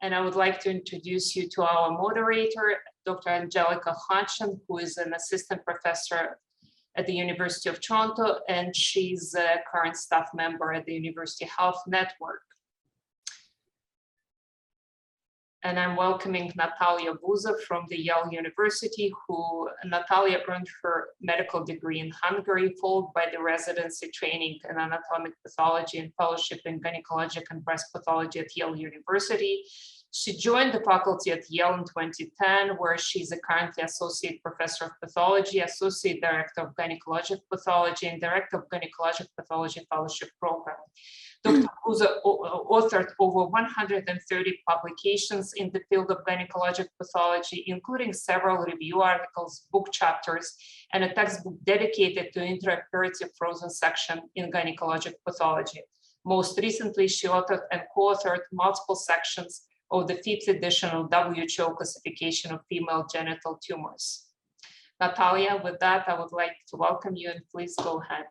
And I would like to introduce you to our moderator, Dr. Anjelica, who is an assistant professor at the University of Toronto, and she's a current staff member at the University Health Network. And I'm welcoming Natalia Buza from the Yale University, Natalia earned her medical degree in Hungary, followed by the residency training in anatomic pathology and fellowship in gynecologic and breast pathology at Yale University. She joined the faculty at Yale in 2010, where she's a currently associate professor of pathology, associate director of gynecologic pathology, and director of gynecologic pathology fellowship program. Dr. Buza authored over 130 publications in the field of gynecologic pathology, including several review articles, book chapters, and a textbook dedicated to intraoperative frozen section in gynecologic pathology. Most recently, she authored and co-authored multiple sections of the 5th edition of WHO classification of female genital tumors. Natalia, with that, I would like to welcome you, and please go ahead.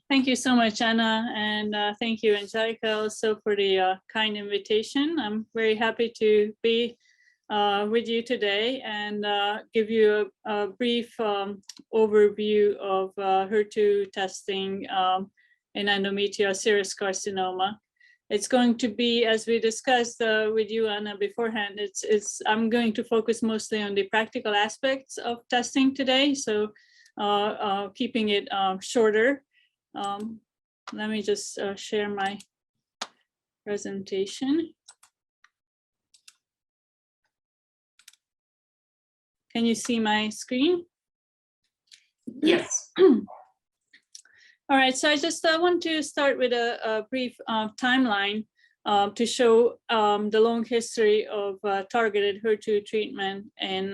Thank you so much, Anna, and thank you, Anjelica, also for the kind invitation. I'm very happy to be with you today and give you a brief overview of HER2 testing in endometrial serous carcinoma. It's going to be, as we discussed with you, Anna, beforehand, I'm going to focus mostly on the practical aspects of testing today, so keeping it shorter. Let me just share my presentation. Can you see my screen? Yes. All right, so I just want to start with a brief timeline to show the long history of targeted HER2 treatment in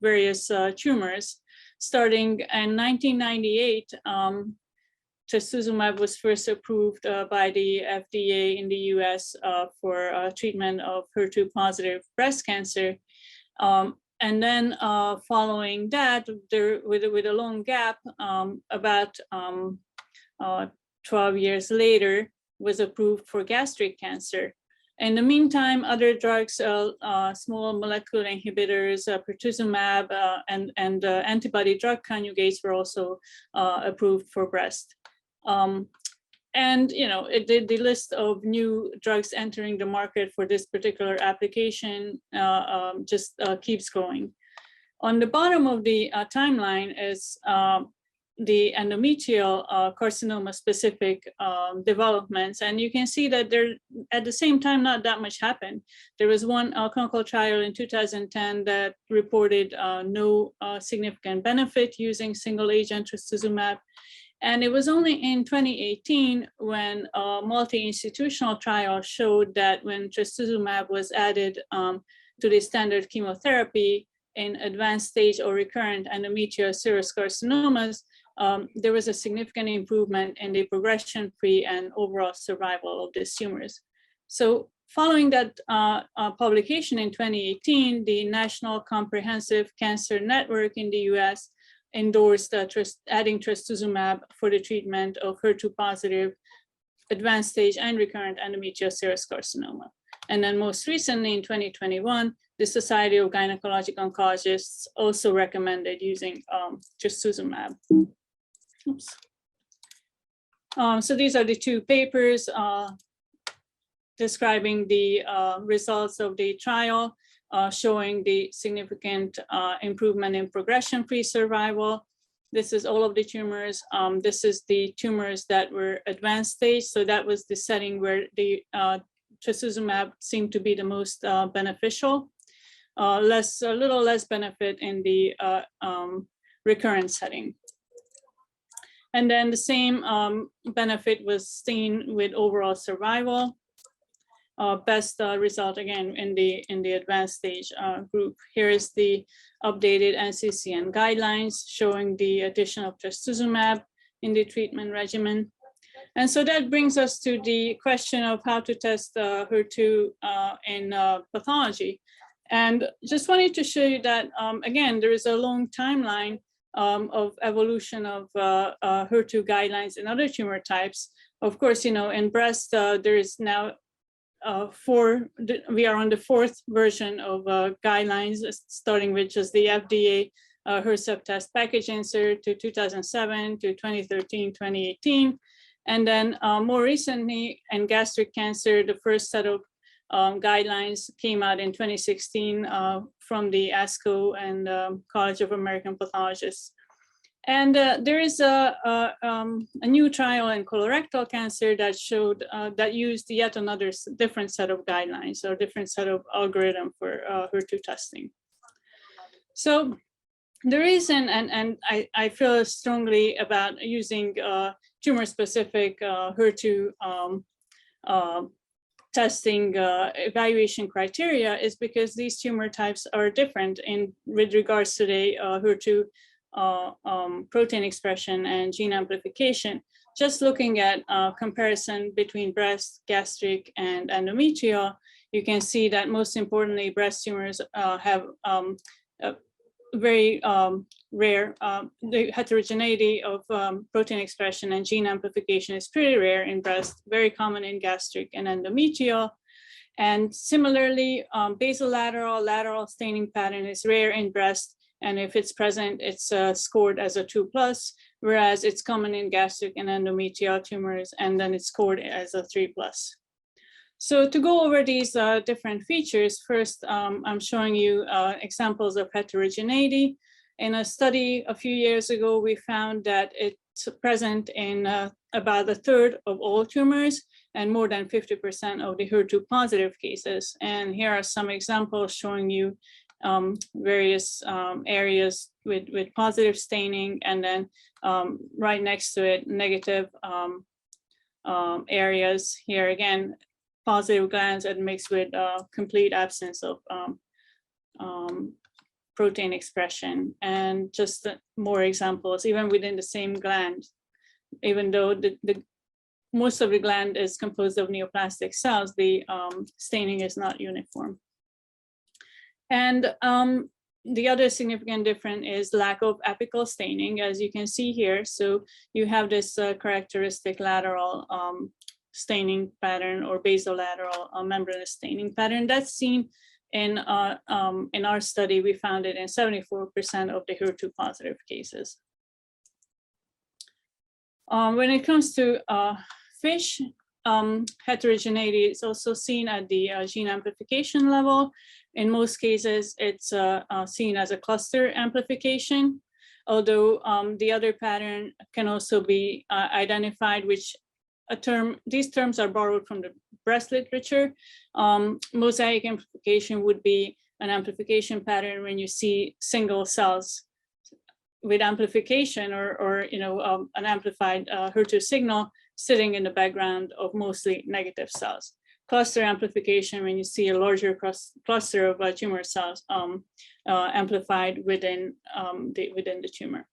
various tumors. Starting in 1998, trastuzumab was first approved by the FDA in the US for treatment of HER2 positive breast cancer. And then following that, with a long gap, about 12 years later, was approved for gastric cancer. In the meantime, other drugs, small molecular inhibitors, pertuzumab, and antibody drug conjugates were also approved for breast. And the list of new drugs entering the market for this particular application just keeps going. On the bottom of the timeline is the endometrial carcinoma specific developments. And you can see that there, at the same time, not that much happened. There was one clinical trial in 2010 that reported no significant benefit using single agent trastuzumab. And it was only in 2018 when a multi-institutional trial showed that when trastuzumab was added to the standard chemotherapy in advanced stage or recurrent endometrial serous carcinomas, there was a significant improvement in the progression-free and overall survival of these tumors. So following that publication in 2018, the National Comprehensive Cancer Network in the US endorsed adding trastuzumab for the treatment of HER2 positive advanced stage and recurrent endometrial serous carcinoma. And then most recently in 2021, the Society of Gynecologic Oncologists also recommended using trastuzumab. Oops. So these are the two papers describing the results of the trial, showing the significant improvement in progression-free survival. This is all of the tumors. This is the tumors that were advanced stage. So that was the setting where the trastuzumab seemed to be the most beneficial. A little less benefit in the recurrent setting. And then the same benefit was seen with overall survival. Best result again in the advanced stage group. Here is the updated NCCN guidelines showing the addition of trastuzumab in the treatment regimen. And so that brings us to the question of how to test HER2 in pathology. And just wanted to show you that, again, there is a long timeline of evolution of HER2 guidelines in other tumor types. Of course, in breast, there is now we are on the fourth version of guidelines, starting with just the FDA HER2 test package insert to 2007 to 2013, 2018. And then more recently, in gastric cancer, the first set of guidelines came out in 2016 from the ASCO and College of American Pathologists. And there is a new trial in colorectal cancer that showed that used yet another different set of guidelines or different set of algorithm for HER2 testing. So the reason, and I feel strongly about using tumor-specific HER2 testing evaluation criteria is because these tumor types are different with regards to the HER2 protein expression and gene amplification. Just looking at comparison between breast, gastric, and endometrial, you can see that most importantly, breast tumors have a very rare, the heterogeneity of protein expression and gene amplification is pretty rare in breast, very common in gastric and endometrial. And similarly, basolateral staining pattern is rare in breast, and if it's present, it's scored as a 2+, whereas it's common in gastric and endometrial tumors, and then it's scored as a 3+. So to go over these different features, first, I'm showing you examples of heterogeneity. In a study a few years ago, we found that it's present in about 1/3 of all tumors and more than 50% of the HER2 positive cases. And here are some examples showing you various areas with positive staining, and then right next to it, negative areas. Here again, positive glands and mixed with complete absence of protein expression. And just more examples, even within the same gland, even though most of the gland is composed of neoplastic cells, the staining is not uniform. And the other significant difference is lack of apical staining, as you can see here. So you have this characteristic lateral staining pattern or basolateral membranous staining pattern that's seen in our study. We found it in 74% of the HER2 positive cases. When it comes to FISH, heterogeneity is also seen at the gene amplification level. In most cases, it's seen as a cluster amplification, although the other pattern can also be identified, which these terms are borrowed from the breast literature. Mosaic amplification would be an amplification pattern when you see single cells with amplification or an amplified HER2 signal sitting in the background of mostly negative cells. Cluster amplification when you see a larger cluster of tumor cells amplified within the tumor.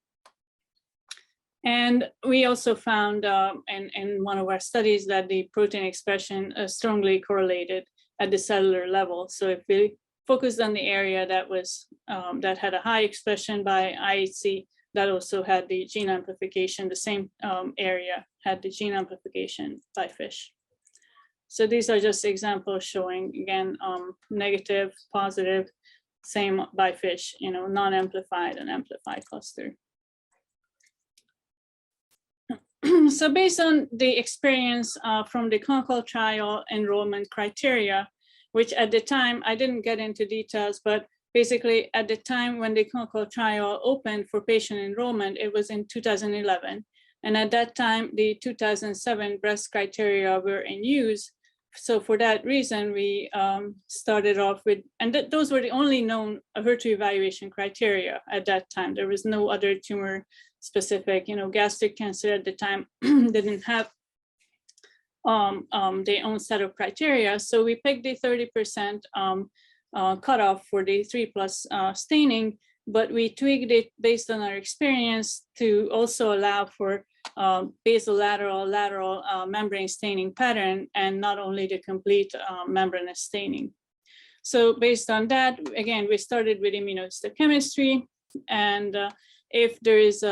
And we also found in one of our studies that the protein expression strongly correlated at the cellular level. So if we focused on the area that was that had a high expression by IHC, that also had the gene amplification, the same area had the gene amplification by FISH. So these are just examples showing, again, negative, positive, same by FISH, non-amplified and amplified cluster. So based on the experience from the clinical trial enrollment criteria, which at the time, I didn't get into details, but basically at the time when the clinical trial opened for patient enrollment, it was in 2011. And at that time, the 2007 breast criteria were in use. So for that reason, we started off with, and those were the only known HER2 evaluation criteria at that time. There was no other tumor specific, gastric cancer at the time didn't have their own set of criteria. So we picked the 30% cutoff for the 3+ staining, but we tweaked it based on our experience to also allow for basolateral, lateral membrane staining pattern, and not only the complete membranous staining. So based on that, again, we started with immunohistochemistry, and if there is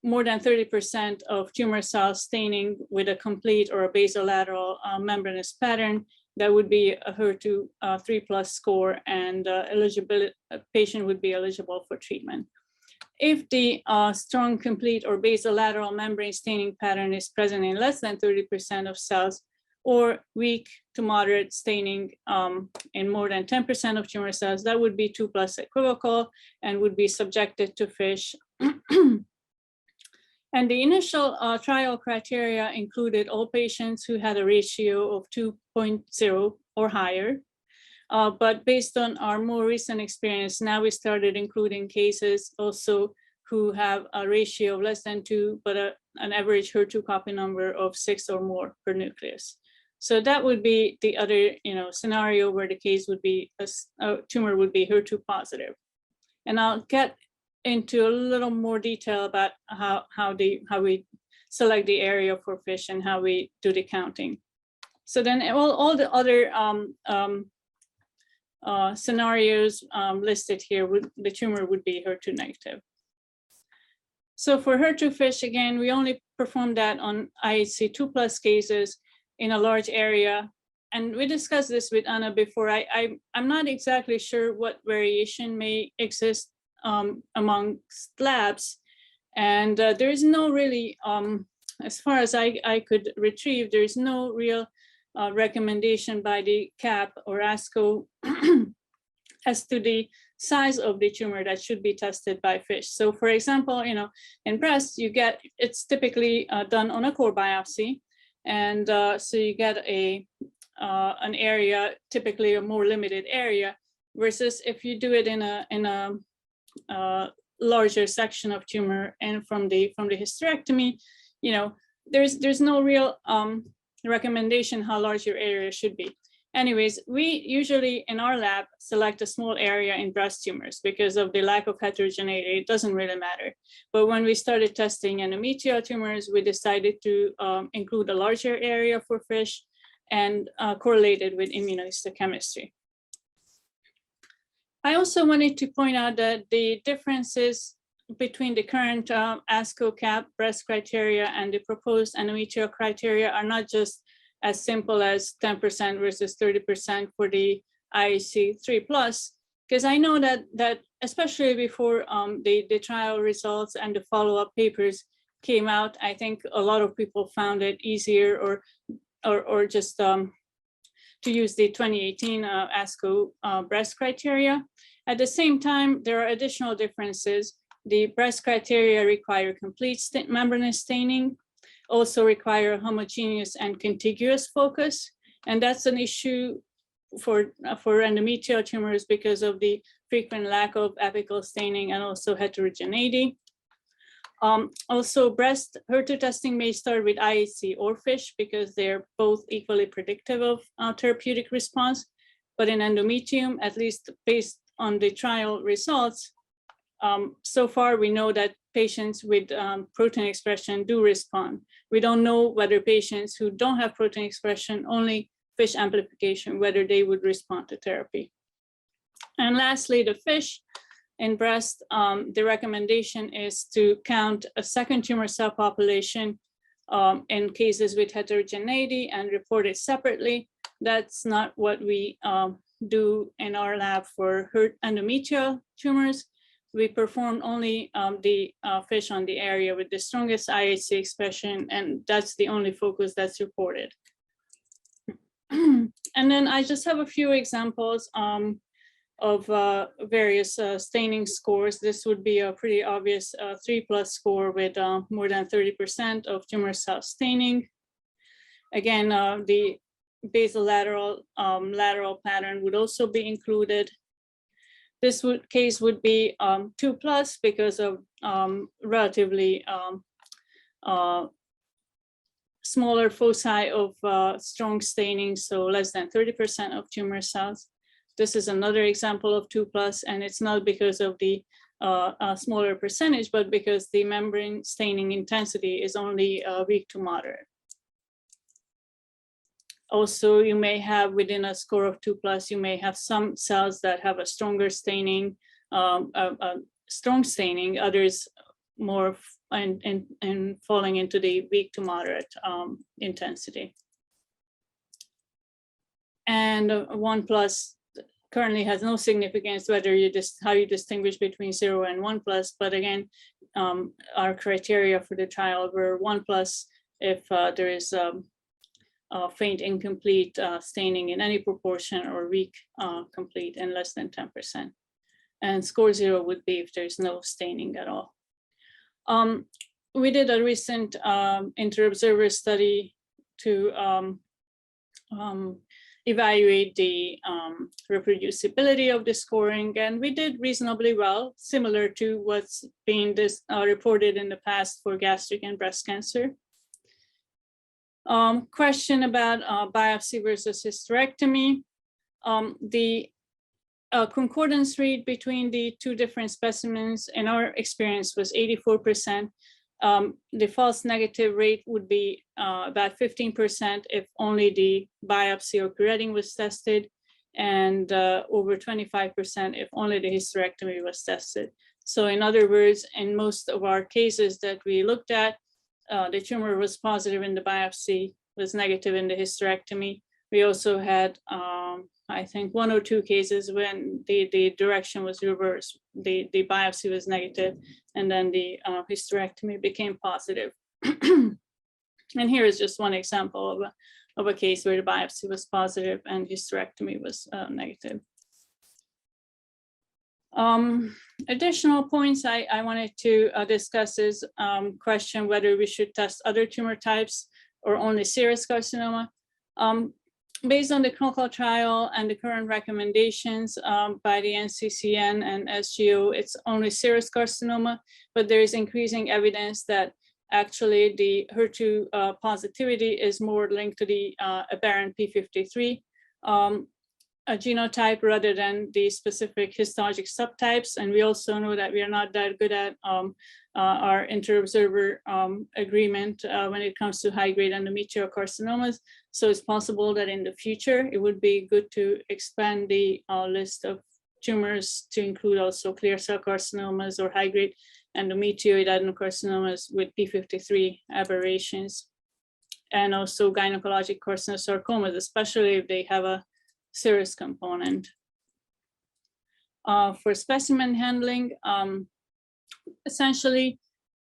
more than 30% of tumor cells staining with a complete or a basolateral membranous pattern, that would be a HER2 3+ score, and eligibility, a patient would be eligible for treatment. If the strong, complete, or basolateral membrane staining pattern is present in less than 30% of cells, or weak to moderate staining in more than 10% of tumor cells, that would be 2+ equivocal and would be subjected to FISH. And the initial trial criteria included all patients who had a ratio of 2.0 or higher. But based on our more recent experience, now we started including cases also who have a ratio of less than 2, but an average HER2 copy number of 6 or more per nucleus. So that would be the other scenario where the case would be a tumor would be HER2 positive. And I'll get into a little more detail about how we select the area for FISH and how we do the counting. So then all the other scenarios listed here, the tumor would be HER2 negative. So for HER2 FISH, again, we only performed that on IHC 2+ cases in a large area. And we discussed this with Anna before. I'm not exactly sure what variation may exist amongst labs. And there is no really, as far as I could retrieve, there is no real recommendation by the CAP or ASCO as to the size of the tumor that should be tested by FISH. So for example, in breast, it's typically done on a core biopsy. And so you get an area, typically a more limited area, versus if you do it in a larger section of tumor and from the hysterectomy, there's no real recommendation how large your area should be. Anyways, we usually in our lab select a small area in breast tumors because of the lack of heterogeneity. It doesn't really matter. But when we started testing endometrial tumors, we decided to include a larger area for FISH and correlated with immunohistochemistry. I also wanted to point out that the differences between the current ASCO CAP breast criteria and the proposed endometrial criteria are not just as simple as 10% versus 30% for the IHC 3+, because I know that especially before the trial results and the follow-up papers came out, I think a lot of people found it easier or just to use the 2018 ASCO breast criteria. At the same time, there are additional differences. The breast criteria require complete membranous staining, also require homogeneous and contiguous focus. And that's an issue for endometrial tumors because of the frequent lack of apical staining and also heterogeneity. Also, breast HER2 testing may start with IHC or FISH because they're both equally predictive of therapeutic response. But in endometrium, at least based on the trial results, so far we know that patients with protein expression do respond. We don't know whether patients who don't have protein expression, only FISH amplification, whether they would respond to therapy. And lastly, the FISH in breast, the recommendation is to count a second tumor cell population in cases with heterogeneity and report it separately. That's not what we do in our lab for endometrial tumors. We perform only the FISH on the area with the strongest IHC expression, and that's the only focus that's reported. And then I just have a few examples of various staining scores. This would be a pretty obvious 3+ score with more than 30% of tumor cell staining. Again, the basolateral lateral pattern would also be included. This case would be 2+ because of relatively smaller foci of strong staining, so less than 30% of tumor cells. This is another example of 2+, and it's not because of the smaller percentage, but because the membrane staining intensity is only weak to moderate. Also, you may have within a score of 2+, you may have some cells that have a stronger staining, strong staining, others more and falling into the weak to moderate intensity. And 1+ currently has no significance whether you just how you distinguish between 0 and 1+. But again, our criteria for the trial were 1+ if there is faint incomplete staining in any proportion, or weak complete and less than 10%. And score 0 would be if there's no staining at all. We did a recent inter-observer study to evaluate the reproducibility of the scoring, and we did reasonably well, similar to what's being reported in the past for gastric and breast cancer. Question about biopsy versus hysterectomy. The concordance rate between the two different specimens in our experience was 84%. The false negative rate would be about 15% if only the biopsy or curetting was tested, and over 25% if only the hysterectomy was tested. So in other words, in most of our cases that we looked at, the tumor was positive in the biopsy, was negative in the hysterectomy. We also had, I think, 1 or 2 cases when the direction was reversed. The biopsy was negative, and then the hysterectomy became positive. And here is just one example of a case where the biopsy was positive and hysterectomy was negative. Additional points I wanted to discuss is question whether we should test other tumor types or only serous carcinoma. Based on the clinical trial and the current recommendations by the NCCN and SGO, it's only serous carcinoma, but there is increasing evidence that actually the HER2 positivity is more linked to the aberrant P53 a genotype rather than the specific histologic subtypes. And we also know that we are not that good at our inter-observer agreement when it comes to high-grade endometrial carcinomas. So it's possible that in the future, it would be good to expand the list of tumors to include also clear cell carcinomas or high-grade endometrioid adenocarcinomas with P53 aberrations, and also gynecologic carcinosarcomas, especially if they have a serous component. For specimen handling, essentially,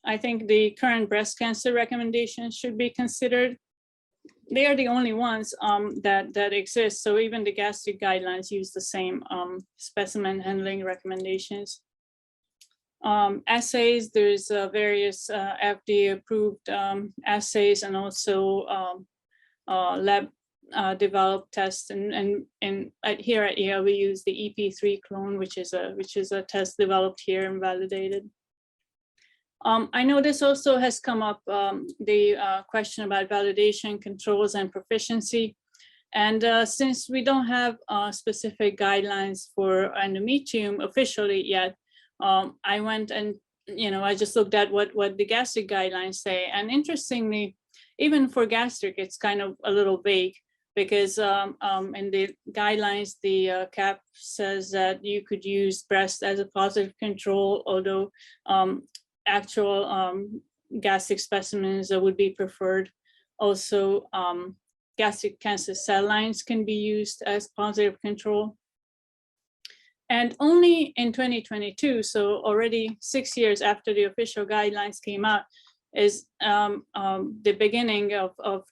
I think the current breast cancer recommendations should be considered. They are the only ones that exist. So even the gastric guidelines use the same specimen handling recommendations. Assays, there's various FDA-approved assays and also lab developed tests. And here at Yale, we use the EP3 clone, which is a test developed here and validated. I know this also has come up, the question about validation, controls, and proficiency. And since we don't have specific guidelines for endometrium officially yet, I went and, I just looked at what the gastric guidelines say. And interestingly, even for gastric, it's kind of a little vague, because in the guidelines, the CAP says that you could use breast as a positive control, although actual gastric specimens would be preferred. Also, gastric cancer cell lines can be used as positive control. And only in 2022, so already 6 years after the official guidelines came out, is the beginning of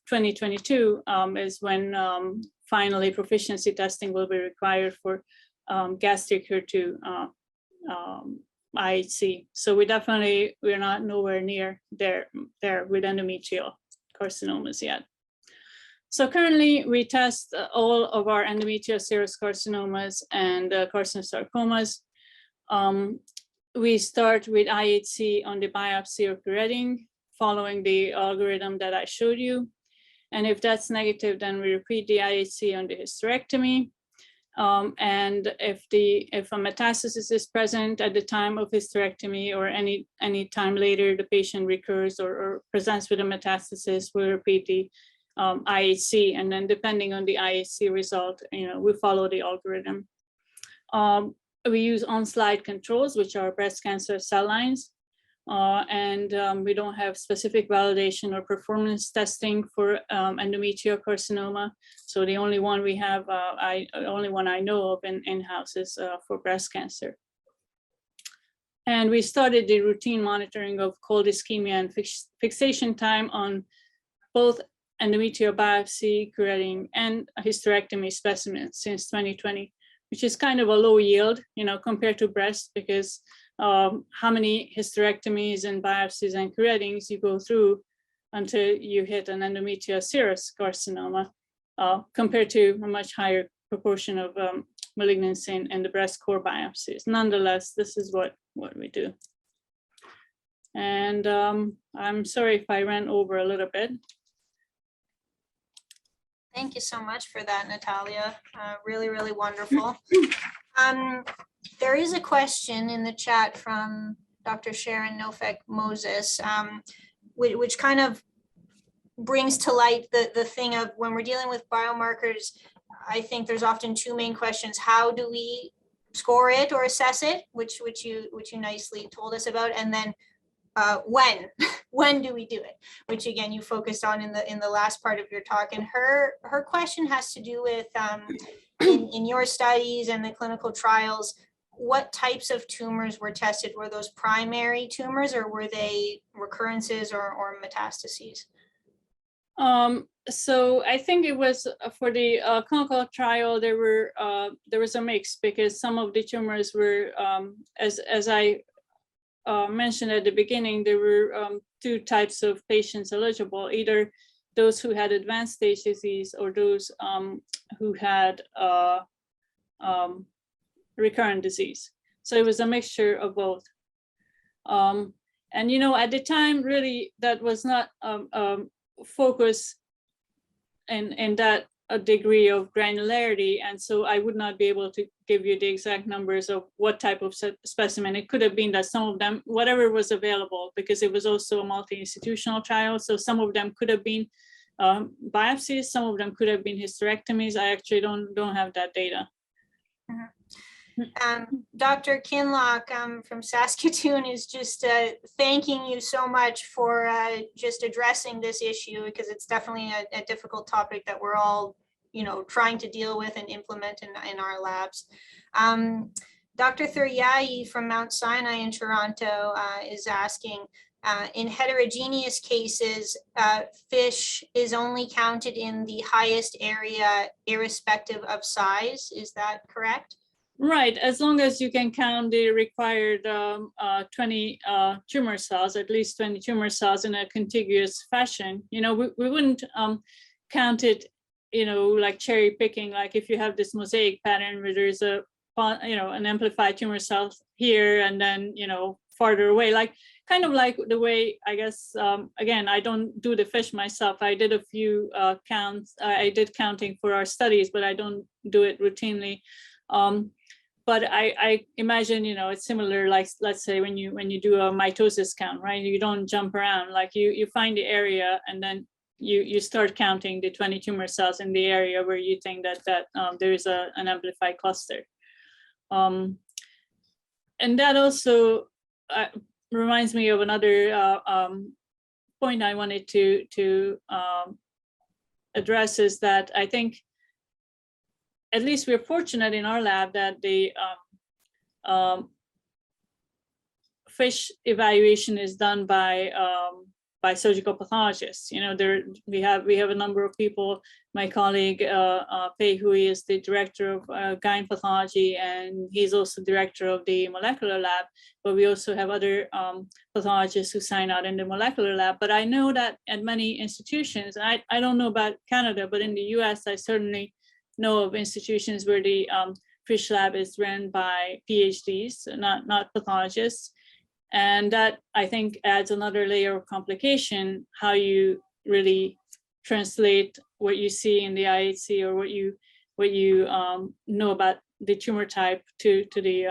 2022 is when finally proficiency testing will be required for gastric HER2 IHC. So we're not nowhere near there with endometrial carcinomas yet. So currently we test all of our endometrial serous carcinomas and carcinosarcomas. We start with IHC on the biopsy or curetting, following the algorithm that I showed you. And if that's negative, then we repeat the IHC on the hysterectomy. And if a metastasis is present at the time of hysterectomy or any time later, the patient recurs or presents with a metastasis, we repeat the IHC. And then depending on the IHC result, we follow the algorithm. We use on-slide controls, which are breast cancer cell lines. we don't have specific validation or performance testing for endometrial carcinoma. So the only one we have, only one I know of in-house is for breast cancer. And we started the routine monitoring of cold ischemia and fixation time on both endometrial biopsy, creatinine, and hysterectomy specimens since 2020, which is kind of a low yield, compared to breast, because how many hysterectomies and biopsies and creatinines you go through until you hit an endometrial serous carcinoma, compared to a much higher proportion of malignancy in the breast core biopsies. Nonetheless, this is what we do. And I'm sorry if I ran over a little bit. Thank you so much for that, Natalia. Really, really wonderful. There is a question in the chat from Dr. Sharon Nofek-Moses, which kind of brings to light the thing of when we're dealing with biomarkers. I think there's often two main questions. How do we score it or assess it, which you nicely told us about, and then when do we do it, which again you focused on in the last part of your talk. And her question has to do with in your studies and the clinical trials, what types of tumors were tested? Were those primary tumors, or were they recurrences or metastases? So I think it was for the clinical trial, there was a mix, because some of the tumors were, as I mentioned at the beginning, there were two types of patients eligible, either those who had advanced stage disease or those who had recurrent disease. So it was a mixture of both. And, at the time, really, that was not focus in that a degree of granularity, and so I would not be able to give you the exact numbers of what type of specimen. It could have been that some of them, whatever was available, because it was also a multi-institutional trial, so some of them could have been biopsies, some of them could have been hysterectomies. I actually don't have that data. Dr. Kinlock from Saskatoon is just thanking you so much for just addressing this issue, because it's definitely a difficult topic that we're all, trying to deal with and implement in our labs. Dr. Thuryai from Mount Sinai in Toronto is asking, in heterogeneous cases, FISH is only counted in the highest area irrespective of size. Is that correct? Right, as long as you can count the required 20 tumor cells, at least 20 tumor cells in a contiguous fashion. We wouldn't count it, like cherry picking, like if you have this mosaic pattern where there's an amplified tumor cell here and then, farther away, kind of like the way, I guess, again, I don't do the FISH myself. I did a few counts. I did counting for our studies, but I don't do it routinely. But I imagine, it's similar, like, let's say when you do a mitosis count, right? You don't jump around, like you find the area and then you start counting the 20 tumor cells in the area where you think that there is an amplified cluster. And that also reminds me of another point I wanted to address, is that I think, at least we're fortunate in our lab that the FISH evaluation is done by surgical pathologists. We have a number of people. My colleague Pei Hui is the director of Gyn Pathology, and he's also director of the molecular lab. But we also have other pathologists who sign out in the molecular lab. But I know that at many institutions, I don't know about Canada, but in the US, I certainly know of institutions where the FISH lab is run by PhDs, not pathologists. And that, I think, adds another layer of complication, how you really translate what you see in the IHC or what you know about the tumor type to the,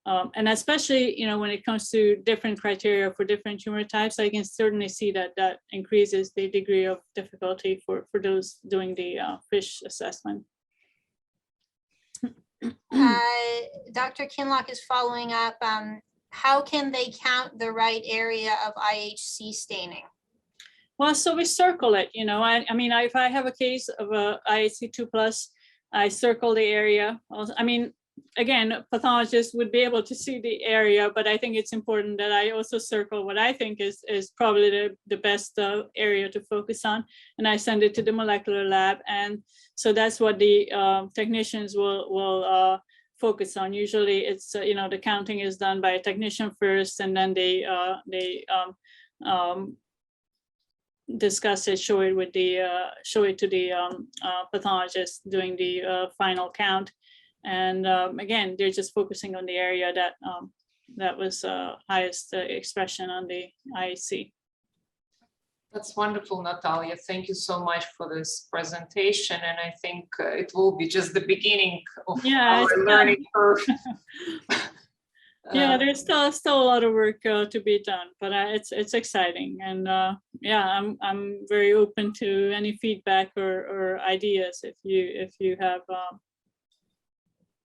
and especially, when it comes to different criteria for different tumor types, I can certainly see that increases the degree of difficulty for those doing the FISH assessment. Dr. Kinlock is following up. how can they count the right area of IHC staining? Well, so we circle it, you know, I mean, if I have a case of a IHC2+, I circle the area. I mean, again, pathologists would be able to see the area, but I think it's important that I also circle what I think is probably the best area to focus on. And I send it to the molecular lab. And so that's what the technicians will focus on. Usually it's, you know, the counting is done by a technician first, and then they discuss it, show it with the to the pathologist doing the final count. And again, they're just focusing on the area that that was highest expression on the IHC. That's wonderful, Natalia. Thank you so much for this presentation. And I think it will be just the beginning of our learning curve. Yeah, there's still a lot of work to be done, but it's exciting. And yeah, I'm very open to any feedback or ideas if you have.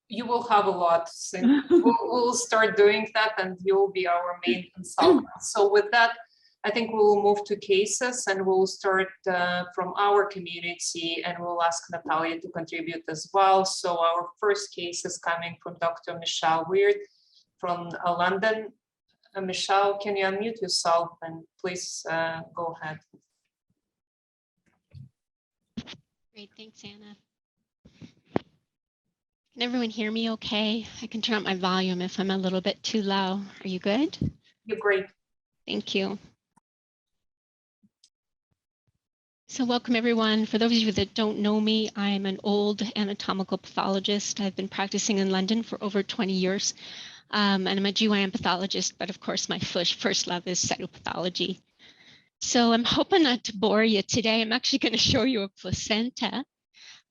You will have a lot. So we'll start doing that, and you'll be our main consultant. So with that, I think we will move to cases, and we'll start from our community, and we'll ask Natalia to contribute as well. So our first case is coming from Dr. Michelle Weird from London. Michelle, can you unmute yourself and please go ahead. Great, thanks, Anna. Can everyone hear me okay? I can turn up my volume if I'm a little bit too low. Are you good? You're great. Thank you. So welcome everyone. For those of you that don't know me, I'm an old anatomical pathologist. I've been practicing in London for over 20 years. And I'm a GYN pathologist, but of course my first love is cytopathology. So I'm hoping not to bore you today. I'm actually going to show you a placenta.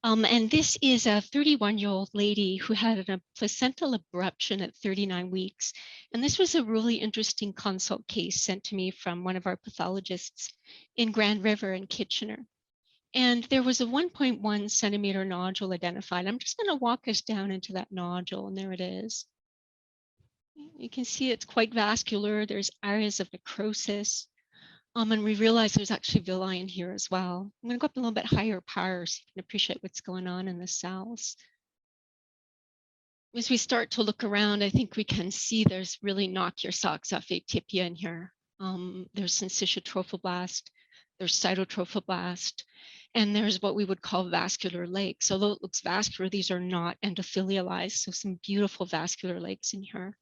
And this is a 31-year-old lady who had a placental abruption at 39 weeks. And this was a really interesting consult case sent to me from one of our pathologists in Grand River in Kitchener. And there was a 1.1 centimeter nodule identified. I'm just going to walk us down into that nodule, and there it is. You can see it's quite vascular. There's areas of necrosis. And we realize there's actually villi in here as well. I'm going to go up a little bit higher power so you can appreciate what's going on in the cells. As we start to look around, I think we can see there's really knock your socks off atypia in here. There's syncytial trophoblast, there's cytotrophoblast, and there's what we would call vascular lakes. Although it looks vascular, these are not endothelialized, so some beautiful vascular lakes in here.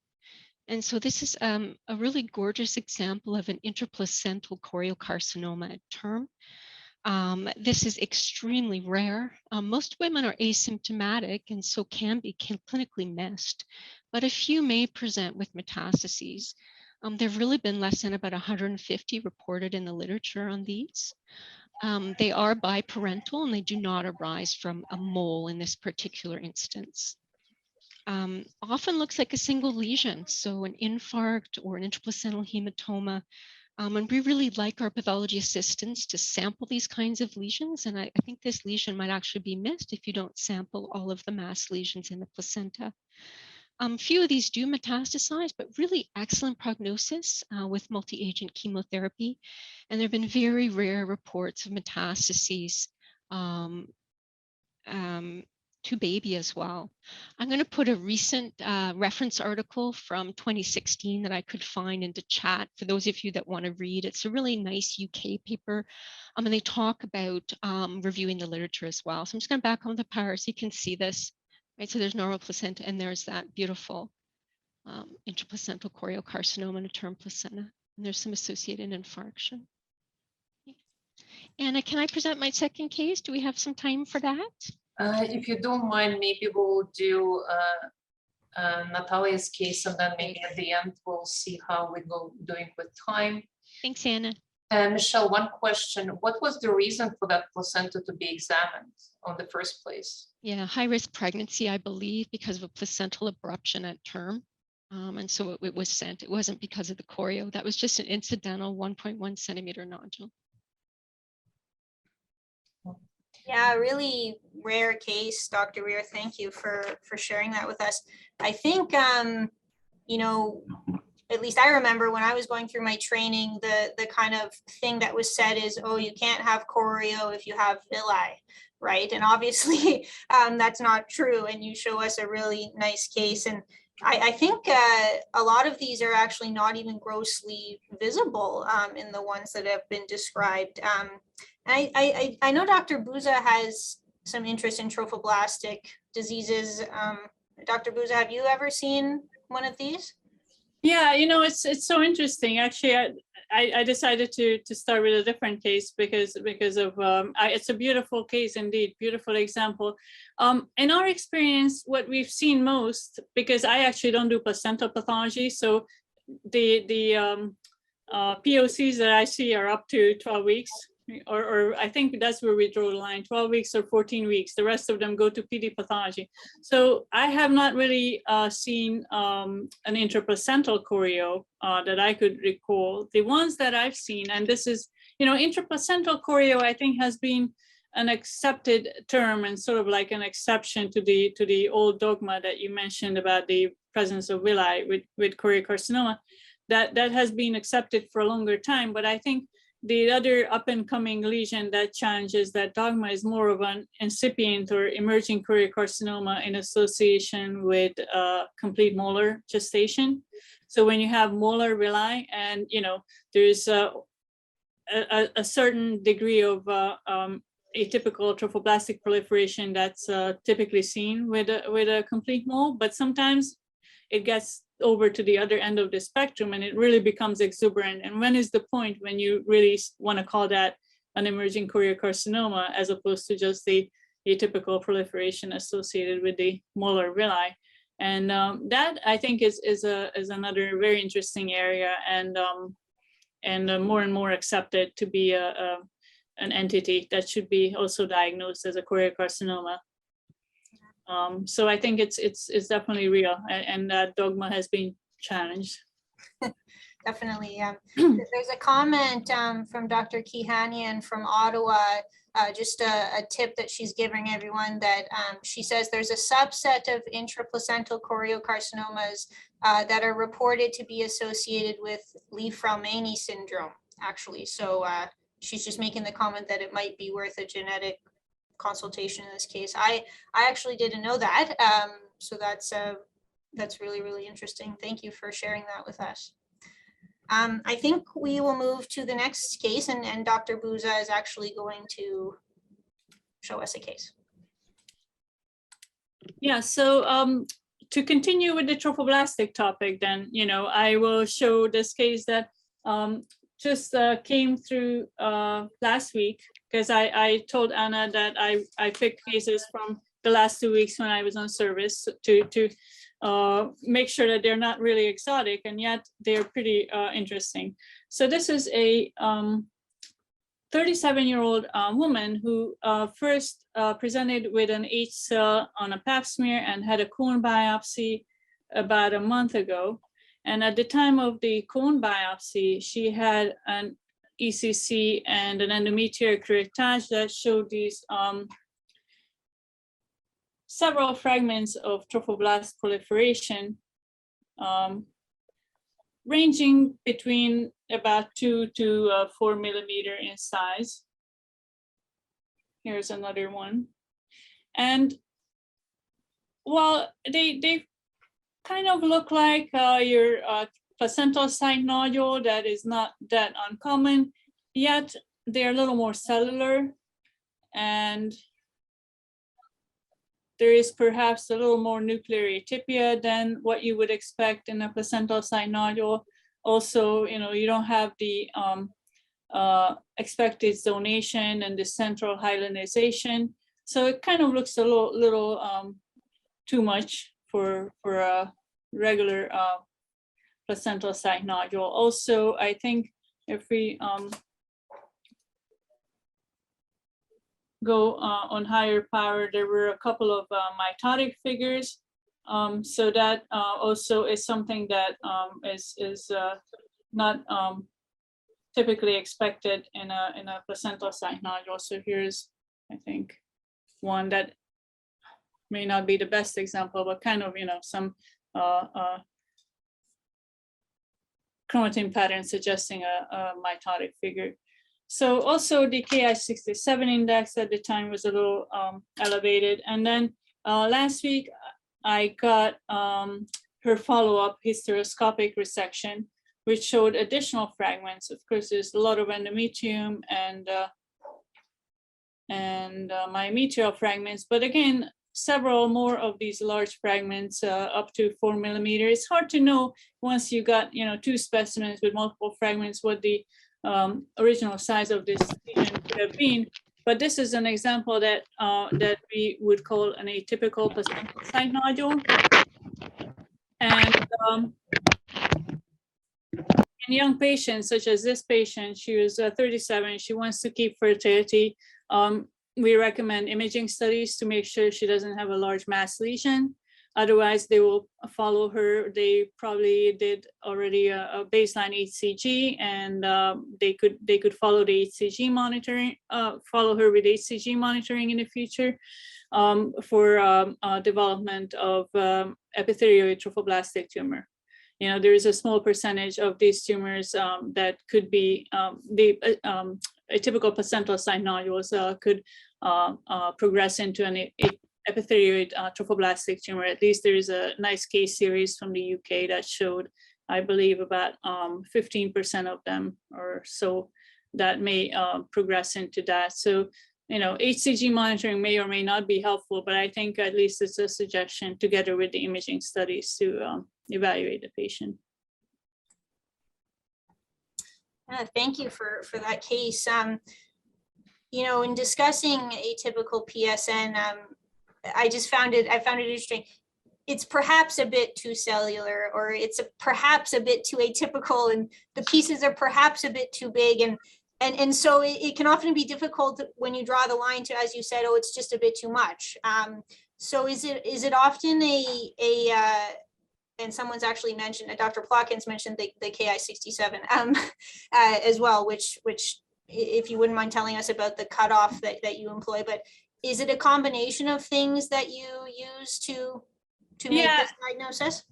And so this is a really gorgeous example of an intraplacental choreocarcinoma at term. This is extremely rare. Most women are asymptomatic and so can be clinically missed, but a few may present with metastases. There have really been less than about 150 reported in the literature on these. They are biparental and they do not arise from a mole in this particular instance. Often looks like a single lesion, so an infarct or an intraplacental hematoma. And we really like our pathology assistants to sample these kinds of lesions. And I think this lesion might actually be missed if you don't sample all of the mass lesions in the placenta. Few of these do metastasize, but really excellent prognosis with multi-agent chemotherapy. And there have been very rare reports of metastases to baby as well. I'm going to put a recent reference article from 2016 that I could find into chat for those of you that want to read. It's a really nice UK paper. And they talk about reviewing the literature as well. So I'm just going to back on the power so you can see this. Right, so there's normal placenta and there's that beautiful intraplacental choreocarcinoma and a term placenta. And there's some associated infarction. Anna, can I present my second case? Do we have some time for that? If you don't mind, maybe we'll do Natalia's case, and then maybe at the end we'll see how we go doing with time. Thanks, Anna. Michelle, one question. What was the reason for that placenta to be examined on the first place? Yeah, high-risk pregnancy, I believe, because of a placental abruption at term. And so it was sent. It wasn't because of the choreo. That was just an incidental 1.1 centimeter nodule. Yeah, really rare case, Dr. Weir. Thank you for sharing that with us. I think, you know, at least I remember when I was going through my training, the kind of thing that was said is, oh, you can't have choreo if you have villi, right? And obviously that's not true. And you show us a really nice case. And I think a lot of these are actually not even grossly visible in the ones that have been described. I know Dr. Buza has some interest in trophoblastic diseases. Dr. Buza, have you ever seen one of these? Yeah, you know, it's so interesting. Actually, I decided to start with a different case because of it's a beautiful case indeed, beautiful example. In our experience, what we've seen most, because I actually don't do placental pathology, so the POCs that I see are up to 12 weeks. Or I think that's where we draw the line, 12 weeks or 14 weeks. The rest of them go to PD pathology. So I have not really seen an intraplacental choreo that I could recall. The ones that I've seen, and this is, you know, intraplacental choreo, I think has been an accepted term and sort of like an exception to the old dogma that you mentioned about the presence of villi with choreocarcinoma. That has been accepted for a longer time, but I think the other up and coming lesion that challenges that dogma is more of an incipient or emerging choreocarcinoma in association with complete molar gestation. So when you have molar villi and, you know, there's a certain degree of atypical trophoblastic proliferation that's typically seen with a complete mole, but sometimes it gets over to the other end of the spectrum and it really becomes exuberant. And when is the point when you really want to call that an emerging choreocarcinoma as opposed to just the atypical proliferation associated with the molar villi? And that I think is another very interesting area and more and more accepted to be an entity that should be also diagnosed as a choreocarcinoma. So I think it's definitely real, and that dogma has been challenged. Definitely. There's a comment from Dr. Kihanian from Ottawa, just a tip that she's giving everyone, that she says there's a subset of intraplacental choriocarcinomas that are reported to be associated with Li-Fraumeni syndrome, actually. So she's just making the comment that it might be worth a genetic consultation in this case. I actually didn't know that. So that's really, really interesting. Thank you for sharing that with us. I think we will move to the next case, and Dr. Buza is actually going to show us a case. Yeah, so to continue with the trophoblastic topic, then, you know, I will show this case that just came through last week, because I told Anna that I picked cases from the last 2 weeks when I was on service to make sure that they're not really exotic, and yet they're pretty interesting. So this is a 37-year-old woman who first presented with an H cell on a pap smear and had a cone biopsy about a month ago. And at the time of the cone biopsy, she had an ECC and an endometrial curettage that showed these several fragments of trophoblast proliferation, ranging between about 2 to 4 millimeter in size. Here's another one. And while they kind of look like your placental site nodule that is not that uncommon, yet they're a little more cellular, and there is perhaps a little more nuclear atypia than what you would expect in a placental site nodule. Also, you know, you don't have the expected zonation and the central hyalinization. So it kind of looks a little too much for a regular placental site nodule. Also, I think if we go on higher power, there were a couple of mitotic figures. So that also is something that is not typically expected in a placental site nodule. So here's, I think, one that may not be the best example, but kind of, you know, some chromatin pattern suggesting a mitotic figure. So also the Ki-67 index at the time was a little elevated. And then last week, I got her follow-up hysteroscopic resection, which showed additional fragments. Of course, there's a lot of endometrium and myometrial fragments, but again, several more of these large fragments up to 4 millimeters. It's hard to know once you got, two specimens with multiple fragments what the original size of this lesion could have been. But this is an example that that we would call an atypical placental site nodule. And in young patients, such as this patient, she was 37, she wants to keep fertility. We recommend imaging studies to make sure she doesn't have a large mass lesion. Otherwise, they will follow her. They probably did already a baseline HCG, and they could follow the HCG monitoring, follow her with HCG monitoring in the future for development of epithelioid trophoblastic tumor. There is a small percentage of these tumors that could be the atypical placental site nodules could progress into an epithelioid trophoblastic tumor. At least there is a nice case series from the UK that showed, I believe, about 15% of them or so that may progress into that. So, HCG monitoring may or may not be helpful, but I think at least it's a suggestion together with the imaging studies to evaluate the patient. Thank you for that case. In discussing atypical PSN, I found it interesting. It's perhaps a bit too cellular, or it's perhaps a bit too atypical, and the pieces are perhaps a bit too big, and so it can often be difficult when you draw the line to, as you said, oh, it's just a bit too much. So is it often and someone's actually mentioned, Dr. Plotkin's mentioned the Ki-67 as well, which if you wouldn't mind telling us about the cutoff that you employ, but is it a combination of things that you use to make this diagnosis?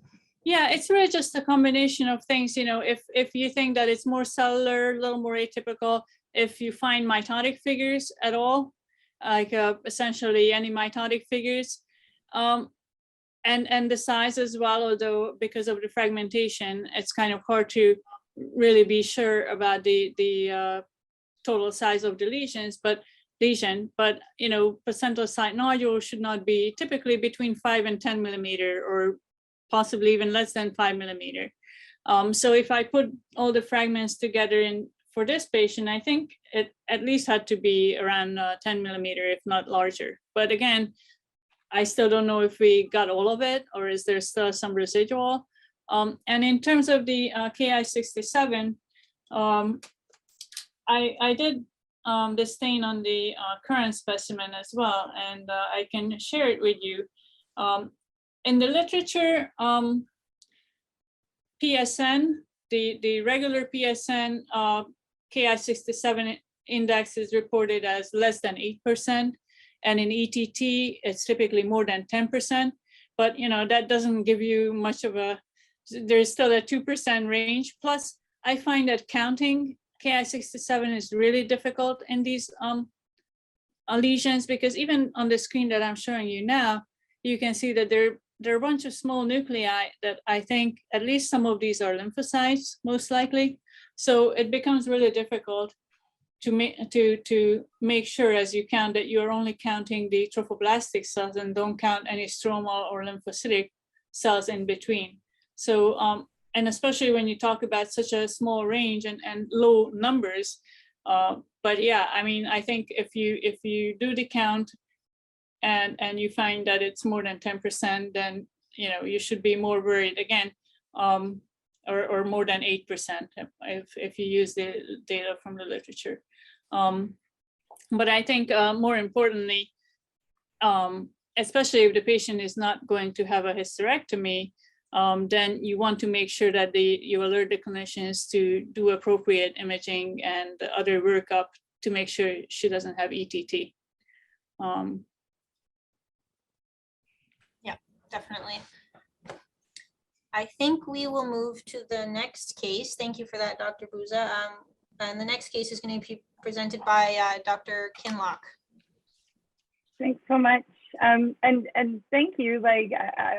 Yeah, it's really just a combination of things. If you think that it's more cellular, a little more atypical, if you find mitotic figures at all, like essentially any mitotic figures, and the size as well, although because of the fragmentation, it's kind of hard to really be sure about the total size of the lesion, but placental site nodule should not be typically between 5 and 10 millimeter, or possibly even less than 5 millimeter. So if I put all the fragments together for this patient, I think it at least had to be around 10 millimeter, if not larger. But again, I still don't know if we got all of it, or is there still some residual. And in terms of the Ki-67, I did the stain on the current specimen as well, and I can share it with you. In the literature, PSN, the regular PSN Ki-67 index is reported as less than 8%. And in ETT, it's typically more than 10%. But that doesn't give you much of there's still a 2% range. Plus, I find that counting Ki-67 is really difficult in these lesions, because even on the screen that I'm showing you now, you can see that there are a bunch of small nuclei that I think at least some of these are lymphocytes, most likely. So it becomes really difficult to make sure as you count that you're only counting the trophoblastic cells and don't count any stromal or lymphocytic cells in between. So, and especially when you talk about such a small range and low numbers. But yeah, I mean, I think if you do the count and you find that it's more than 10%, then you should be more worried again, or more than 8% if you use the data from the literature. But I think more importantly, especially if the patient is not going to have a hysterectomy, then you want to make sure that you alert the clinicians to do appropriate imaging and other workup to make sure she doesn't have ETT. Yeah, definitely. I think we will move to the next case. Thank you for that, Dr. Buza. And the next case is going to be presented by Dr. Kinlock. Thanks so much. And thank you. Like,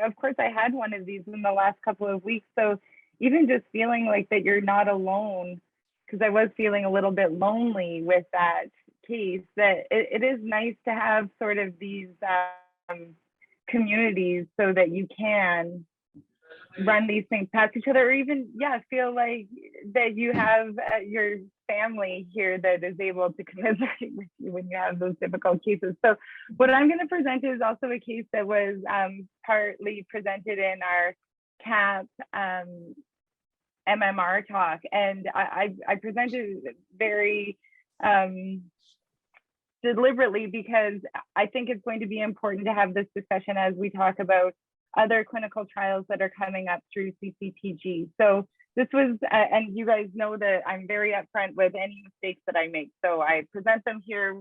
of course, I had one of these in the last couple of weeks. So even just feeling like that you're not alone, because I was feeling a little bit lonely with that case, that it is nice to have sort of these communities so that you can run these things past each other, or even, yeah, feel like that you have your family here that is able to commiserate with you when you have those difficult cases. So what I'm going to present is also a case that was partly presented in our CAP MMR talk, and I presented very deliberately because I think it's going to be important to have this discussion as we talk about other clinical trials that are coming up through CCTG. So this was, and you guys know that I'm very upfront with any mistakes that I make. So I present them here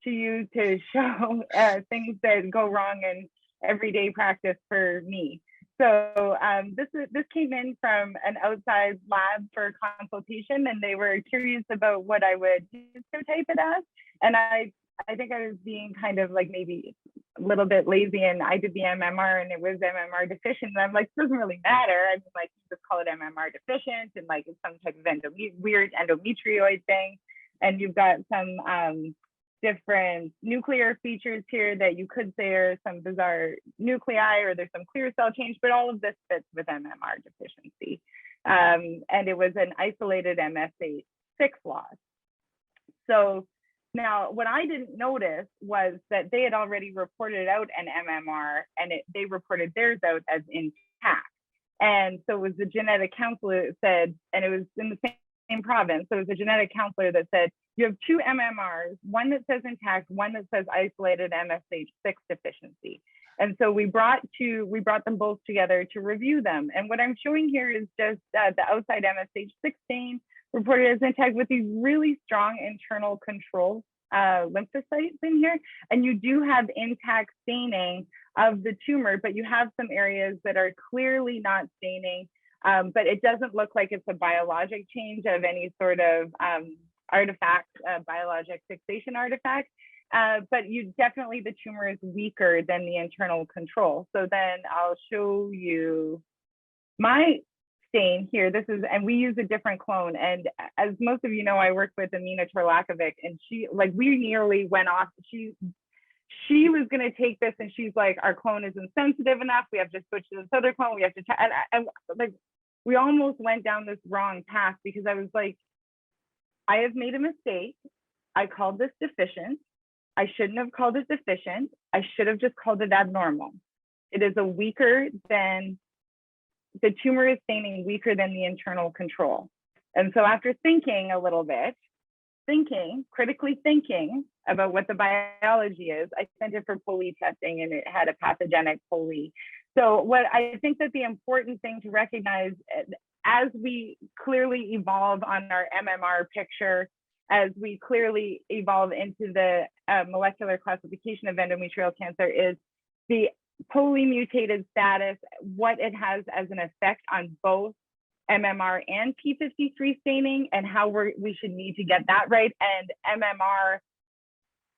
to you to show things that go wrong in everyday practice for me. So this came in from an outside lab for consultation, and they were curious about what I would histotype it as. And I think I was being kind of like maybe a little bit lazy, and I did the MMR and it was MMR deficient. And I'm like, it doesn't really matter. I mean, like, you just call it MMR deficient, and like it's some type of weird endometrioid thing. And you've got some different nuclear features here that you could say are some bizarre nuclei, or there's some clear cell change, but all of this fits with MMR deficiency. And it was an isolated MSH6 loss. So now, what I didn't notice was that they had already reported out an MMR, and they reported theirs out as intact. And so it was the genetic counselor that said, and it was in the same province, so it was a genetic counselor that said, you have two MMRs, one that says intact, one that says isolated MSH6 deficiency. And so we brought them both together to review them. And what I'm showing here is just the outside MSH6 stain reported as intact with these really strong internal control lymphocytes in here. And you do have intact staining of the tumor, but you have some areas that are clearly not staining, but it doesn't look like it's a biologic change of any sort of artifact, biologic fixation artifact. But you definitely, the tumor is weaker than the internal control. So then I'll show you my stain here. This is, and we use a different clone. And as most of you know, I work with Amina Torlakovic, and she, like, we nearly went off. She was going to take this, and she's like, our clone isn't sensitive enough. We have to switch to this other clone. We have to, and like, we almost went down this wrong path, because I was like, I have made a mistake. I called this deficient. I shouldn't have called it deficient. I should have just called it abnormal. It is a weaker than, the tumor is staining weaker than the internal control. And so after thinking a little bit, critically thinking about what the biology is, I sent it for poly testing, and it had a pathogenic poly. So what I think that the important thing to recognize, as we clearly evolve on our MMR picture, as we clearly evolve into the molecular classification of endometrial cancer, is the polymutated status, what it has as an effect on both MMR and P53 staining, and how we should need to get that right, and MMR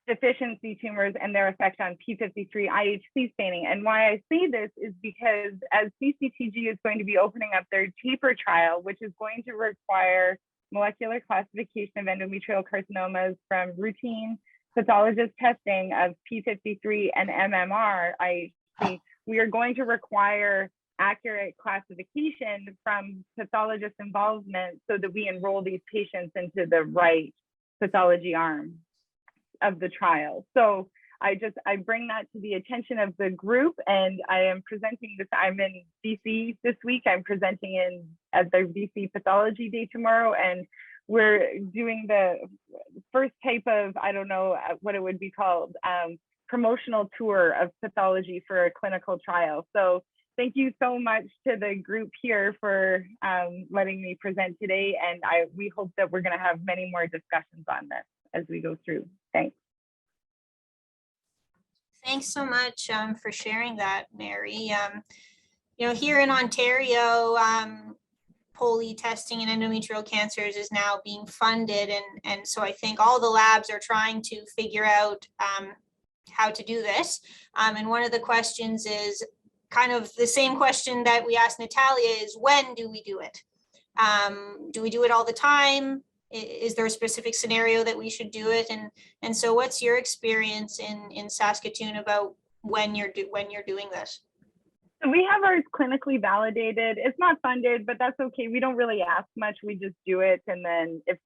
deficiency tumors and their effect on P53 IHC staining. And why I say this is because as CCTG is going to be opening up their TAPER trial, which is going to require molecular classification of endometrial carcinomas from routine pathologist testing of P53 and MMR IHC, we are going to require accurate classification from pathologist involvement so that we enroll these patients into the right pathology arm of the trial. So I bring that to the attention of the group, and I am presenting this. I'm in BC this week. I'm presenting at the BC Pathology Day tomorrow, and we're doing the first type of, I don't know what it would be called, promotional tour of pathology for a clinical trial. So thank you so much to the group here for letting me present today, and we hope that we're going to have many more discussions on this as we go through. Thanks. Thanks so much for sharing that, Mary. here in Ontario, poly testing in endometrial cancers is now being funded. And so I think all the labs are trying to figure out how to do this. And one of the questions is kind of the same question that we asked Natalia is, when do we do it? Do we do it all the time? Is there a specific scenario that we should do it? And so what's your experience in Saskatoon about when you're doing this? So we have ours clinically validated. It's not funded, but that's okay. We don't really ask much. We just do it. And then if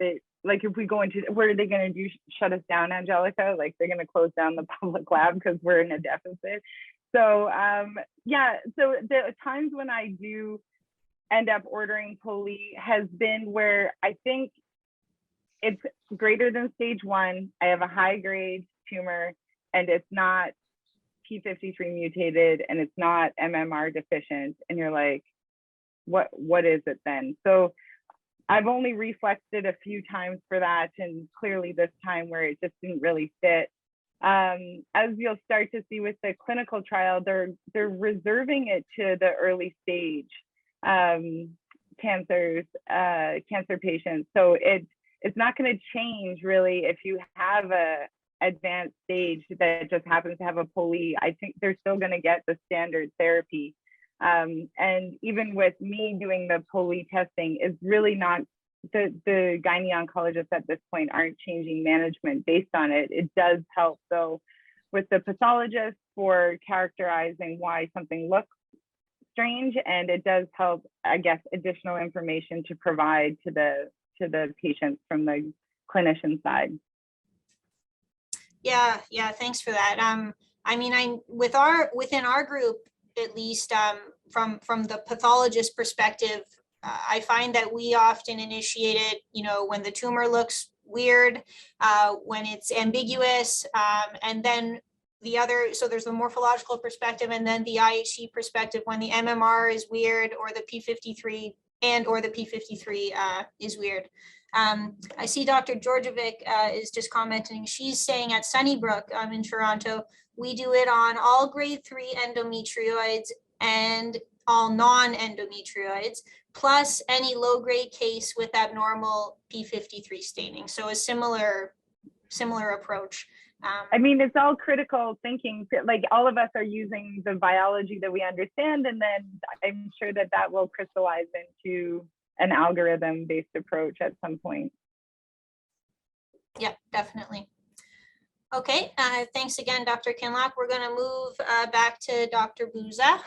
we go into, what are they going to do? Shut us down, Anjelica? Like they're going to close down the public lab because we're in a deficit. So yeah, so the times when I do end up ordering poly has been where I think it's greater than stage 1. I have a high grade tumor and it's not P53 mutated and it's not MMR deficient. And you're like, what is it then? So I've only reflexed a few times for that. And clearly this time where it just didn't really fit. As you'll start to see with the clinical trial, they're reserving it to the early stage cancer patients. So it's not going to change really if you have a advanced stage that just happens to have a poly. I think they're still going to get the standard therapy. And even with me doing the poly testing, is really not the gynae oncologists at this point aren't changing management based on it. It does help though with the pathologist for characterizing why something looks strange, and it does help, I guess, additional information to provide to the patients from the clinician side. Yeah, thanks for that. I mean, within our group, at least from the pathologist perspective, I find that we often initiate it, when the tumor looks weird, when it's ambiguous, and then so there's the morphological perspective and then the IHC perspective when the MMR is weird or the P53 is weird. I see Dr. Georgievic is just commenting. She's saying at Sunnybrook in Toronto, we do it on all grade 3 endometrioids and all non-endometrioids, plus any low-grade case with abnormal P53 staining. So a similar approach. I mean, it's all critical thinking. Like all of us are using the biology that we understand, and then I'm sure that will crystallize into an algorithm-based approach at some point. Yeah, definitely. Okay, thanks again, Dr. Kinloch. We're going to move back to Dr. Buza.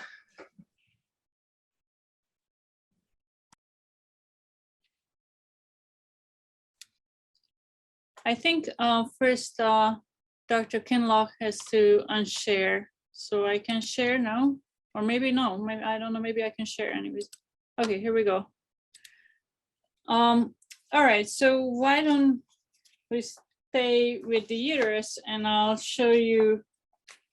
I think first Dr. Kinloch has to unshare, so I can share now, or maybe no, maybe I don't know, maybe I can share anyways. Okay, here we go. All right, so why don't we stay with the uterus, and I'll show you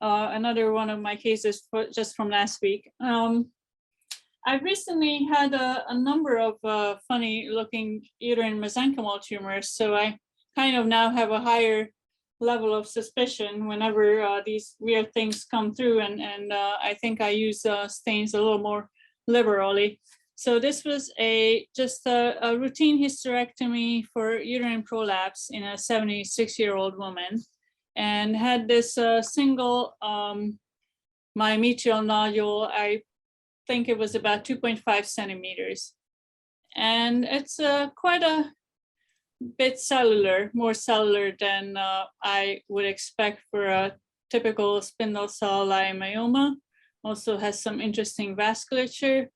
another one of my cases just from last week. I recently had a number of funny looking uterine mesenchymal tumors, so I kind of now have a higher level of suspicion whenever these weird things come through, and I think I use stains a little more liberally. So this was just a routine hysterectomy for uterine prolapse in a 76-year-old woman, and had this single myometrial nodule. I think it was about 2.5 centimeters. And it's quite a bit cellular, more cellular than I would expect for a typical spindle cell leiomyoma. Also has some interesting vasculature.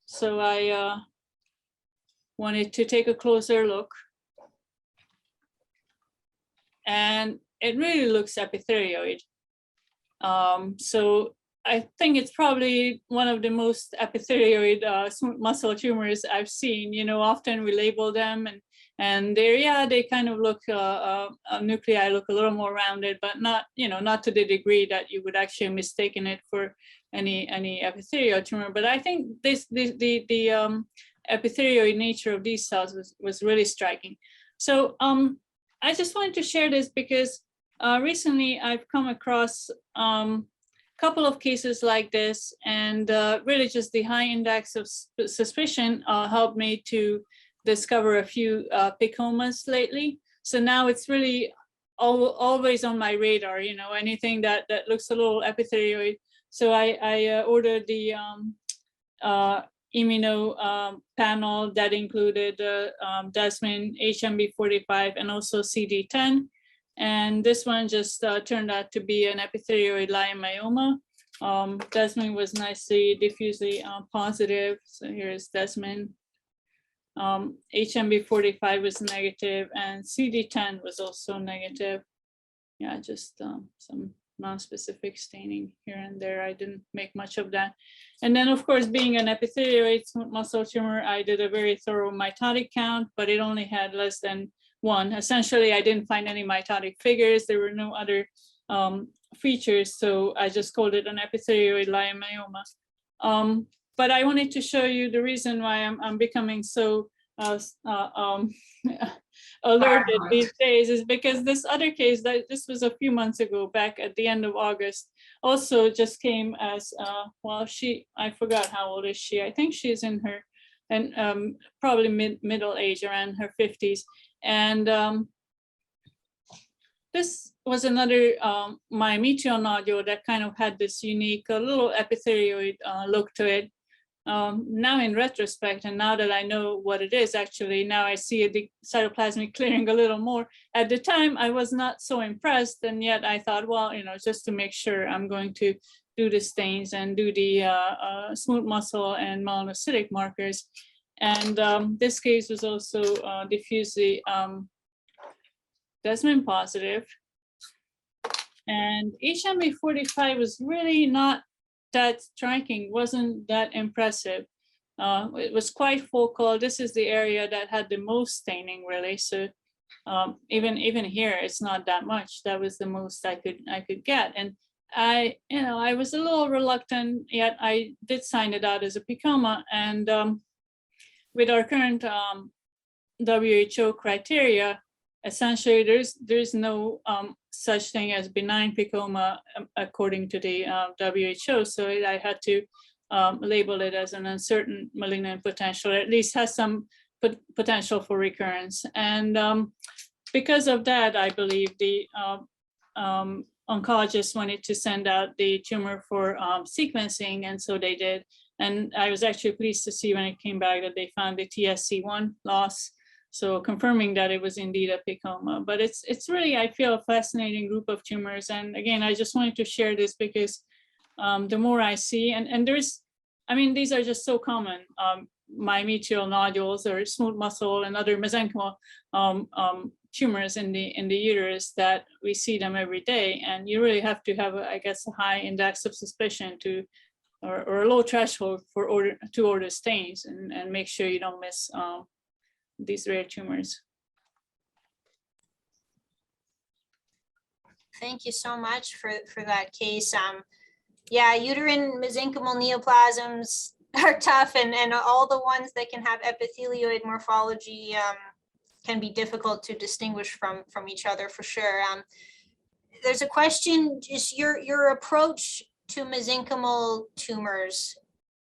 So I wanted to take a closer look. And it really looks epithelioid. So I think it's probably one of the most epithelioid smooth muscle tumors I've seen. Often we label them and they kind of look, nuclei look a little more rounded, but not, not to the degree that you would actually mistaken it for any epithelial tumor. But I think the epithelioid nature of these cells was really striking. So I just wanted to share this because recently I've come across couple of cases like this, and really just the high index of suspicion helped me to discover a few picomas lately. So now it's really always on my radar, you know, anything that looks a little epithelioid. So I ordered the immuno panel that included Desmin, HMB45, and also CD10. And this one just turned out to be an epithelioid leiomyoma. Desmin was nicely diffusely positive. So here's Desmin. HMB45 was negative, and CD10 was also negative. Yeah, just some non-specific staining here and there. I didn't make much of that. And then, of course, being an epithelioid smooth muscle tumor, I did a very thorough mitotic count, but it only had less than 1. Essentially, I didn't find any mitotic figures. There were no other features, so I just called it an epithelioid leiomyoma. But I wanted to show you the reason why I'm becoming so alerted these days is because this other case, that this was a few months ago, back at the end of August, also just came as, well, I forgot how old is she? I think she's in her, and probably middle age, around her 50s. And this was another myometrial nodule that kind of had this unique little epithelioid look to it. Now in retrospect, and now that I know what it is, actually, now I see the cytoplasmic clearing a little more. At the time, I was not so impressed, and yet I thought, well, you know, just to make sure, I'm going to do the stains and do the smooth muscle and melanocytic markers. And this case was also diffusely Desmin positive. And HMB45 was really not that striking, wasn't that impressive. It was quite focal. This is the area that had the most staining, really. So even here, it's not that much. That was the most I could get. And I was a little reluctant, yet I did sign it out as a picoma. And with our current WHO criteria, essentially there's no such thing as benign picoma according to the WHO. So I had to label it as an uncertain malignant potential, or at least has some potential for recurrence. And because of that, I believe the oncologists wanted to send out the tumor for sequencing, and so they did. And I was actually pleased to see when it came back that they found the TSC1 loss, so confirming that it was indeed a picoma. But it's really, I feel, a fascinating group of tumors. And again, I just wanted to share this because the more I see, and there's, I mean, these are just so common, myometrial nodules or smooth muscle and other mesenchymal tumors in the uterus, that we see them every day. And you really have to have, I guess, a high index of suspicion to, or a low threshold to order stains and make sure you don't miss these rare tumors. Thank you so much for that case. Yeah, uterine mesenchymal neoplasms are tough, and all the ones that can have epithelioid morphology can be difficult to distinguish from each other, for sure. There's a question, just your approach to mesenchymal tumors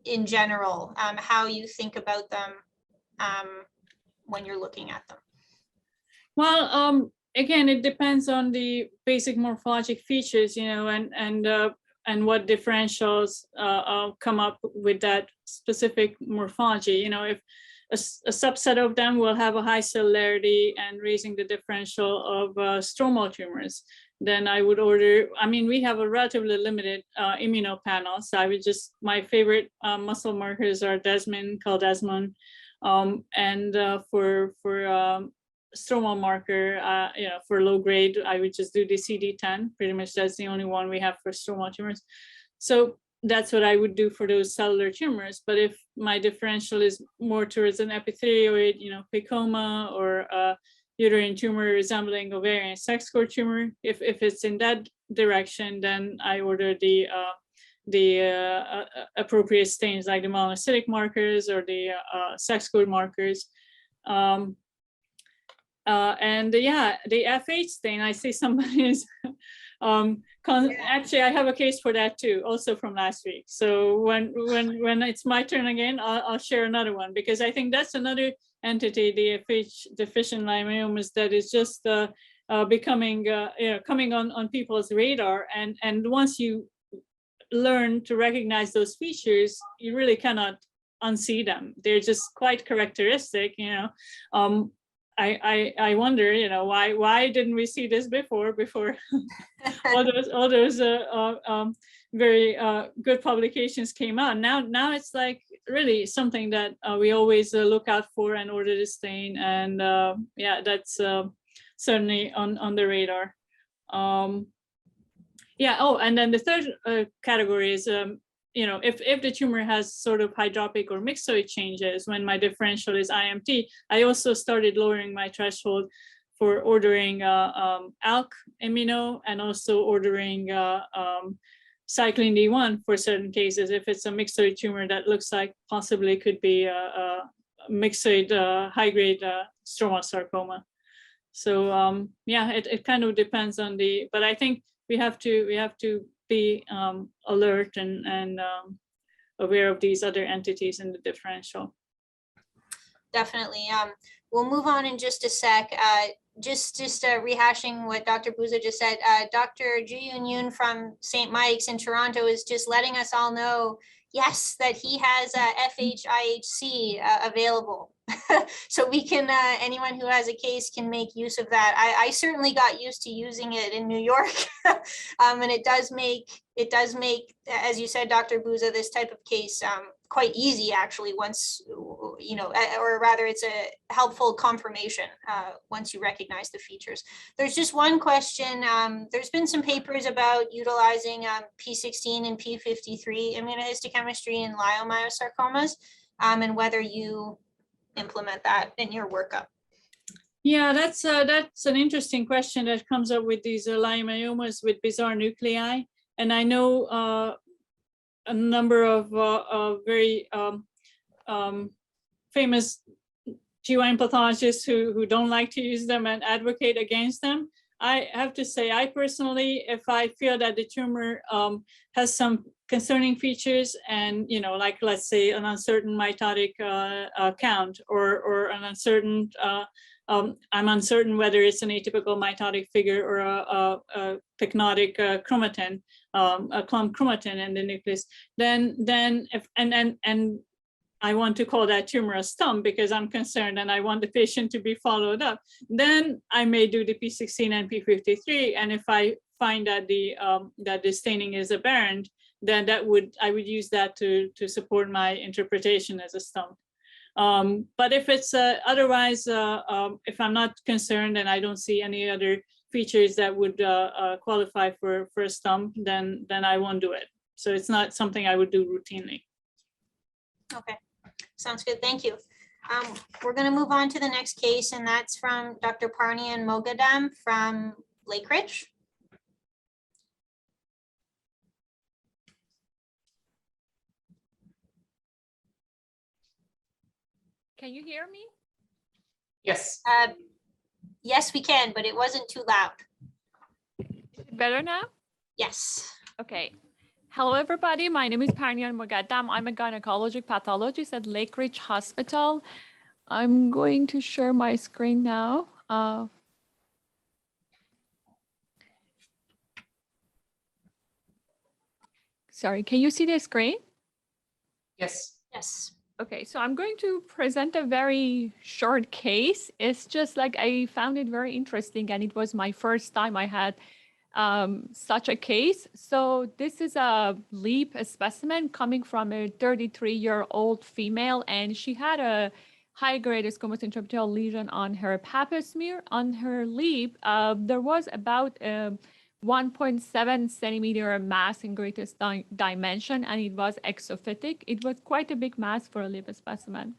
in general, how you think about them when you're looking at them. Well, again, it depends on the basic morphologic features, you know, and what differentials come up with that specific morphology. You know, if a subset of them will have a high cellularity and raising the differential of stromal tumors, then I would order, I mean, we have a relatively limited immunopanel. So I would just, my favorite muscle markers are Desmin, Caldesmin, and for stromal marker, you know, for low grade, I would just do the CD10. Pretty much that's the only one we have for stromal tumors. So that's what I would do for those cellular tumors. But if my differential is more towards an epithelioid, you know, picoma, or a uterine tumor resembling ovarian sex cord tumor, if it's in that direction, then I order the appropriate stains, like the melanocytic markers or the sex cord markers. And yeah, the FH stain, I see somebody is, actually I have a case for that too, also from last week. So when it's my turn again, I'll share another one, because I think that's another entity, the FH-deficient leiomyomas, that is just becoming, coming on people's radar. And once you learn to recognize those features, you really cannot unsee them. They're just quite characteristic, I wonder, why didn't we see this before all those very good publications came out. Now it's like really something that we always look out for and order the stain, and yeah, that's certainly on the radar. Yeah. Oh, and then the third category is if the tumor has sort of hydropic or myxoid changes when my differential is IMT, I also started lowering my threshold for ordering ALK immuno, and also ordering cyclin D1 for certain cases if it's a myxoid tumor that looks like possibly could be a myxoid high-grade stromal sarcoma. So yeah, it kind of depends on but I think we have to be alert and aware of these other entities in the differential. Definitely. We'll move on in just a sec. Just rehashing what Dr. Buza just said, Dr. Ji-Yoon Yoon from St. Mike's in Toronto is just letting us all know, yes, that he has FH-IHC available. So we can, anyone who has a case can make use of that. I certainly got used to using it in New York. And it does make, as you said, Dr. Buza, this type of case quite easy actually once, or rather it's a helpful confirmation once you recognize the features. There's just one question. There's been some papers about utilizing P16 and P53 immunohistochemistry in leiomyosarcomas, and whether you implement that in your workup. Yeah, that's an interesting question that comes up with these leiomyomas with bizarre nuclei. And I know a number of very famous GYN pathologists who don't like to use them and advocate against them. I have to say, I personally, if I feel that the tumor has some concerning features and, like let's say an uncertain mitotic count or an uncertain, I'm uncertain whether it's an atypical mitotic figure or a pycnotic chromatin, a clump chromatin in the nucleus, then if and I want to call that tumor a stump because I'm concerned and I want the patient to be followed up, then I may do the P16 and P53. And if I find that the staining is aberrant, then I would use that to support my interpretation as a stump. But if it's otherwise, if I'm not concerned and I don't see any other features that would qualify for a stump, then I won't do it. So it's not something I would do routinely. Okay, sounds good. Thank you. We're going to move on to the next case, and that's from Dr. Parnian Mogadam from Lake Ridge. Can you hear me? Yes. Yes, we can, but it wasn't too loud. Is it better now? Yes. Okay. Hello, everybody. My name is Parnian Mogadam. I'm a gynecologic pathologist at Lake Ridge Hospital. I'm going to share my screen now. Sorry, can you see the screen? Yes. Yes. Okay, so I'm going to present a very short case. It's just like I found it very interesting, and it was my first time I had such a case. So this is a LEAP specimen coming from a 33-year-old female, and she had a high-grade squamous intraepithelial lesion on her pap smear. On her LEAP, there was about 1.7 centimeter mass in greatest dimension, and it was exophytic. It was quite a big mass for a LEAP specimen.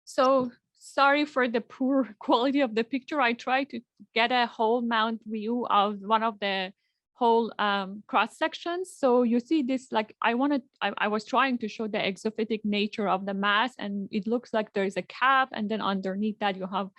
So sorry for the poor quality of the picture. I tried to get a whole mount view of one of the whole cross sections. So you see this, like I was trying to show the exophytic nature of the mass, and it looks like there's a cap, and then underneath that you have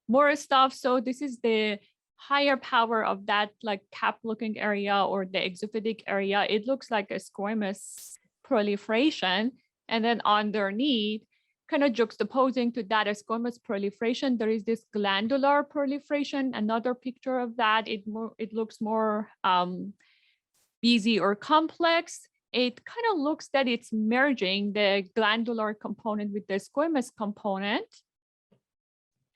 more stuff. So this is the higher power of that like cap looking area or the exophytic area. It looks like a squamous proliferation. And then underneath, kind of juxtaposing to that squamous proliferation, there is this glandular proliferation. Another picture of that, it looks more busy or complex. It kind of looks that it's merging the glandular component with the squamous component.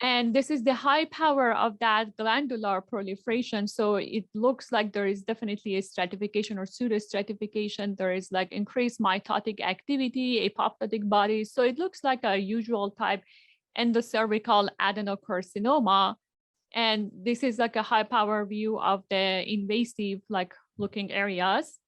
And this is the high power of that glandular proliferation. So it looks like there is definitely a stratification or pseudo-stratification. There is like increased mitotic activity, apoptotic bodies. So it looks like a usual type endocervical adenocarcinoma. And this is like a high power view of the invasive like looking areas.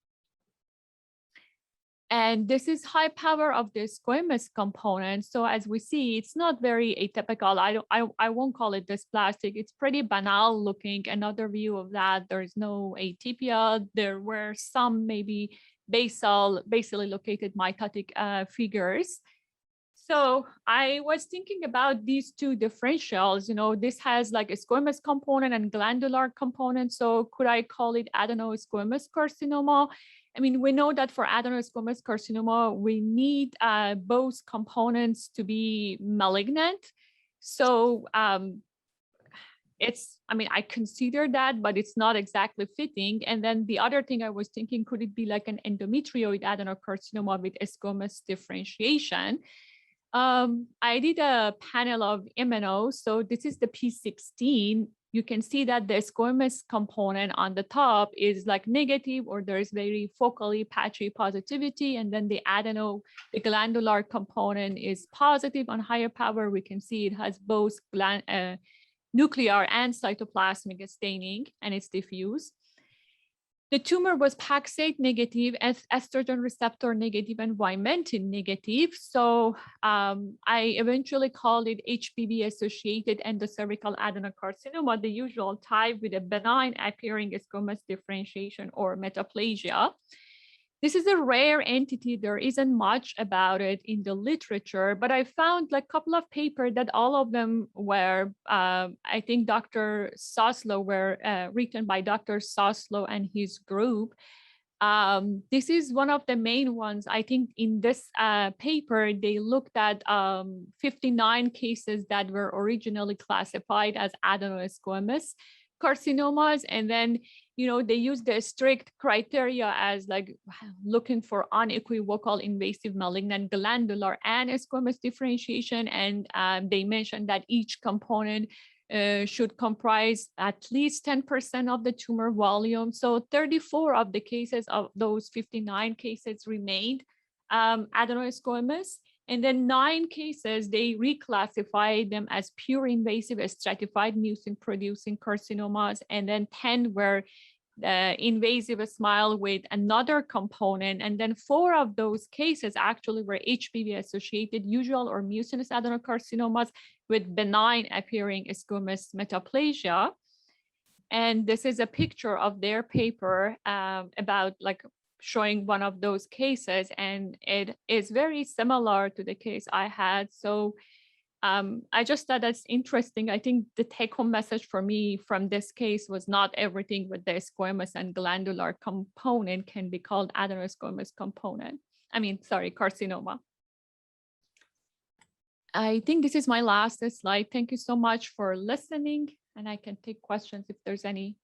And this is high power of the squamous component. So as we see, it's not very atypical. I won't call it dysplastic. It's pretty banal looking. Another view of that, there's no atypia. There were some maybe basally located mitotic figures. So I was thinking about these two differentials. You know, this has like a squamous component and glandular component. So could I call it adenosquamous carcinoma? I mean, we know that for adenosquamous carcinoma, we need both components to be malignant. So I mean, I consider that, but it's not exactly fitting. And then the other thing I was thinking, could it be like an endometrioid adenocarcinoma with squamous differentiation? I did a panel of MNOs. So this is the P16. You can see that the squamous component on the top is like negative, or there is very focally patchy positivity. And then the glandular component is positive on higher power. We can see it has both nuclear and cytoplasmic staining, and it's diffuse. The tumor was Paxate negative, estrogen receptor negative, and Vimentin negative. So I eventually called it HPV-associated endocervical adenocarcinoma, the usual type with a benign appearing squamous differentiation or metaplasia. This is a rare entity. There isn't much about it in the literature, but I found like a couple of papers that all of them were, I think Dr. Soslow were written by Dr. Soslow and his group. This is one of the main ones. I think in this paper, they looked at 59 cases that were originally classified as adenosquamous carcinomas. And then, you know, they use the strict criteria as like looking for unequivocal invasive malignant glandular and squamous differentiation. And they mentioned that each component should comprise at least 10% of the tumor volume. So 34 of the cases of those 59 cases remained adenosquamous. And then 9 cases, they reclassified them as pure invasive stratified mucin producing carcinomas. And then 10 were invasive smile with another component. And then 4 of those cases actually were HPV associated usual or mucinous adenocarcinomas with benign appearing squamous metaplasia. And this is a picture of their paper about like showing one of those cases, and it is very similar to the case I had. So I just thought that's interesting. I think the take-home message for me from this case was not everything with the squamous and glandular component can be called adenosquamous component. I mean, sorry, carcinoma. I think this is my last slide. Thank you so much for listening, and I can take questions if there's any.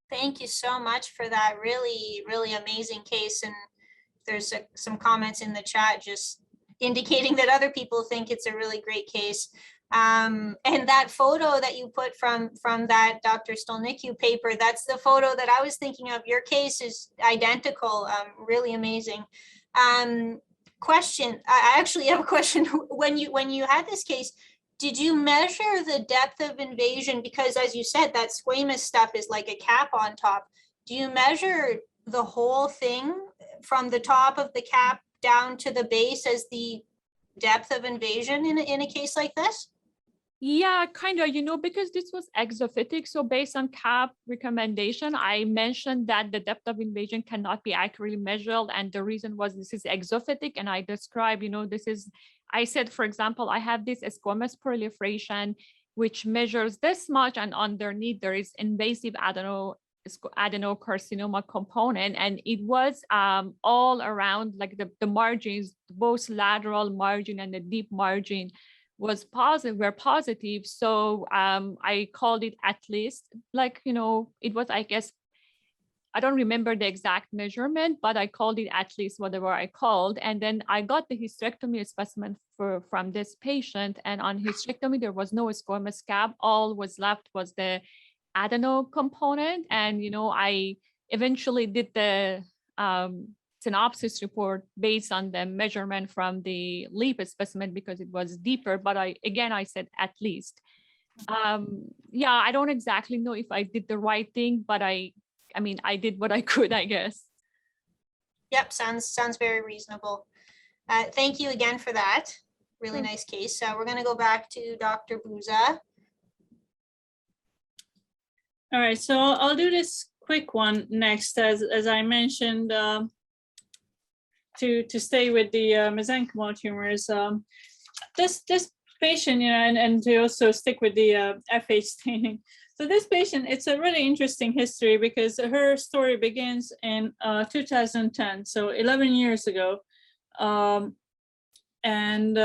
Thank you so much for that really, really amazing case. And there's some comments in the chat just indicating that other people think it's a really great case. And that photo that you put from that Dr. Stolnicki paper, that's the photo that I was thinking of. Your case is identical, really amazing. Question, I actually have a question. When you had this case, did you measure the depth of invasion? Because as you said, that squamous stuff is like a cap on top. Do you measure the whole thing from the top of the cap down to the base as the depth of invasion in a case like this? Yeah, kind of, you know, because this was exophytic. So based on CAP recommendation, I mentioned that the depth of invasion cannot be accurately measured. And the reason was this is exophytic. And I described, you know, this is, I said, for example, I have this squamous proliferation which measures this much, and underneath there is invasive adenocarcinoma component, and it was all around, like the margins, both lateral margin and the deep margin were positive. So I called it at least, like, you know, it was, I guess, I don't remember the exact measurement, but I called it at least whatever I called. And then I got the hysterectomy specimen from this patient. And on hysterectomy, there was no squamous scab. All was left was the adeno component. And, you know, I eventually did the synopsis report based on the measurement from the LEAP specimen because it was deeper. But I said at least. Yeah, I don't exactly know if I did the right thing, but I mean, I did what I could, I guess. Yep, sounds very reasonable. Thank you again for that. Really nice case. So we're going to go back to Dr. Buza. All right, so I'll do this quick one next, as I mentioned, to stay with the mesenchymal tumors. This patient, you know, and to also stick with the FH staining. So this patient, it's a really interesting history because her story begins in 2010, so 11 years ago. And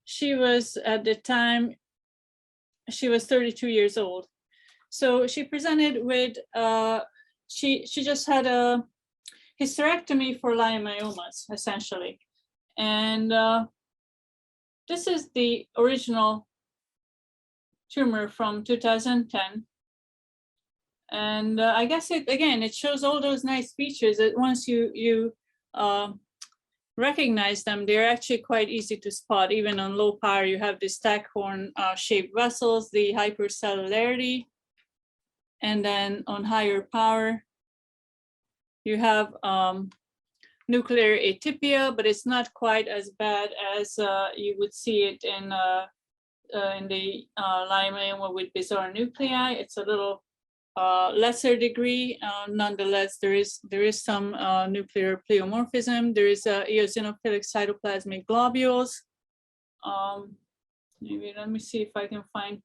she was, at the time, she was 32 years old. So she presented with, she just had a hysterectomy for leiomyomas, essentially. And this is the original tumor from 2010. And I guess it shows all those nice features that once you recognize them, they're actually quite easy to spot. Even on low power, you have the staghorn shaped vessels, the hypercellularity. And then on higher power, you have nuclear atypia, but it's not quite as bad as you would see it in the leiomyoma with bizarre nuclei. It's a little lesser degree. Nonetheless, there is some nuclear pleomorphism. There is eosinophilic cytoplasmic globules. Maybe let me see if I can find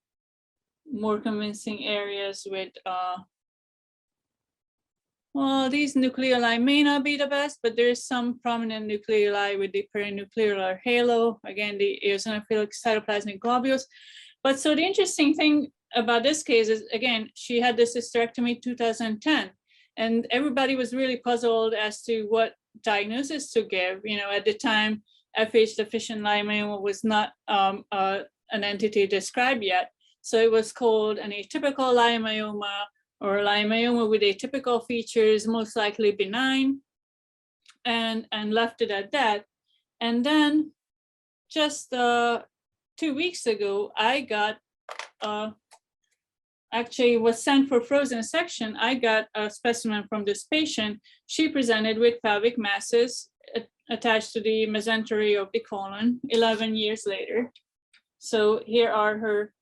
more convincing areas with well, these nucleoli may not be the best, but there is some prominent nucleoli with the perinuclear halo, again, the eosinophilic cytoplasmic globules. But so the interesting thing about this case is, again, she had this hysterectomy 2010, and everybody was really puzzled as to what diagnosis to give. You know, at the time, FH-deficient leiomyoma was not an entity described yet. So it was called an atypical leiomyoma, or leiomyoma with atypical features, most likely benign, and left it at that. And then just 2 weeks ago, I got, actually was sent for frozen section. I got a specimen from this patient. She presented with pelvic masses attached to the mesentery of the colon 11 years later. So here are her,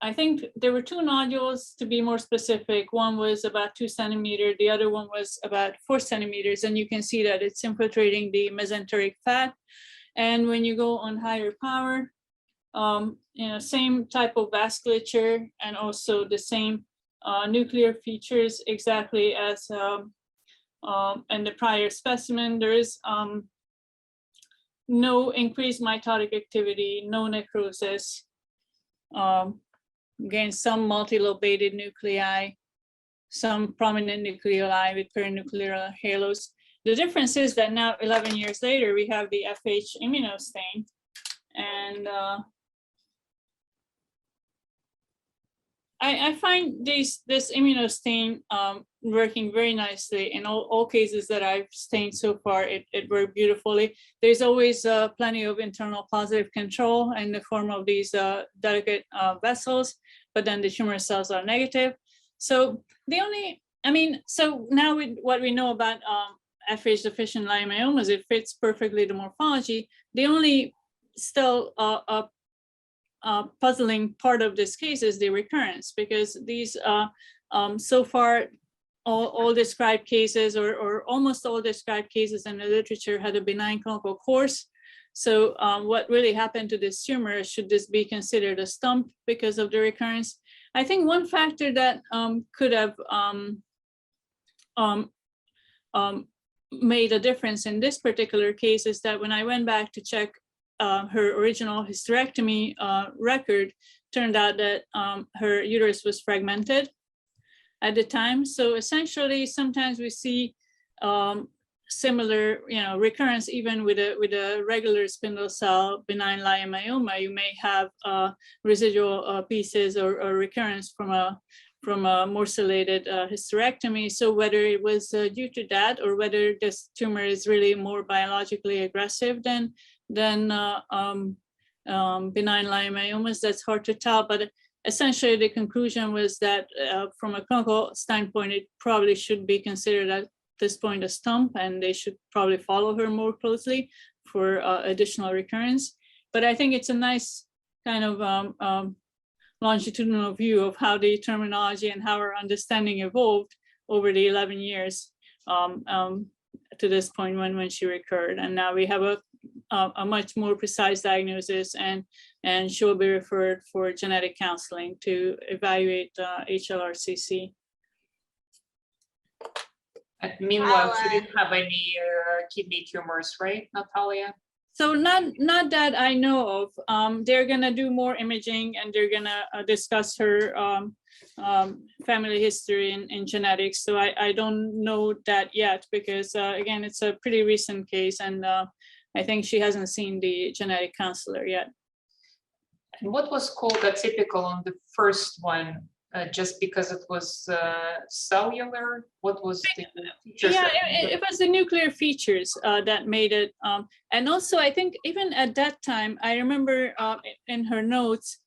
I think there were 2 nodules, to be more specific. One was about 2 centimeters, the other one was about 4 centimeters, and you can see that it's infiltrating the mesenteric fat. And when you go on higher power, you know, same type of vasculature and also the same nuclear features exactly as in the prior specimen. There is no increased mitotic activity, no necrosis. Again, some multilobated nuclei, some prominent nucleoli with perinuclear halos. The difference is that now, 11 years later, we have the FH immunostain, and I find this immunostain working very nicely in all cases that I've stained so far. It worked beautifully. There's always plenty of internal positive control in the form of these delicate vessels, but then the tumor cells are negative. So the only, I mean, so now with what we know about FH-deficient leiomyomas, it fits perfectly the morphology. The only still puzzling part of this case is the recurrence, because these so far all described cases or almost all described cases in the literature had a benign clinical course. So what really happened to this tumor? Should this be considered a stump because of the recurrence? I think one factor that could have made a difference in this particular case is that when I went back to check her original hysterectomy record, turned out that her uterus was fragmented at the time. So essentially, sometimes we see similar, recurrence even with a regular spindle cell benign leiomyoma. You may have residual pieces or recurrence from a morcellated hysterectomy. So whether it was due to that or whether this tumor is really more biologically aggressive than benign leiomyomas, that's hard to tell. But essentially, the conclusion was that from a clinical standpoint, it probably should be considered at this point a stump, and they should probably follow her more closely for additional recurrence. But I think it's a nice kind of longitudinal view of how the terminology and how our understanding evolved over the 11 years to this point when she recurred. And now we have a much more precise diagnosis, and she will be referred for genetic counseling to evaluate HLRCC. Meanwhile, she didn't have any kidney tumors, right, Natalia? So not that I know of. They're gonna do more imaging, and they're gonna discuss her family history in genetics. So I don't know that yet because again, it's a pretty recent case, and I think she hasn't seen the genetic counselor yet. And what was called atypical on the first one? Just because it was cellular? What was the features? Yeah, it was the nuclear features that made it. And also, I think even at that time, I remember in her notes,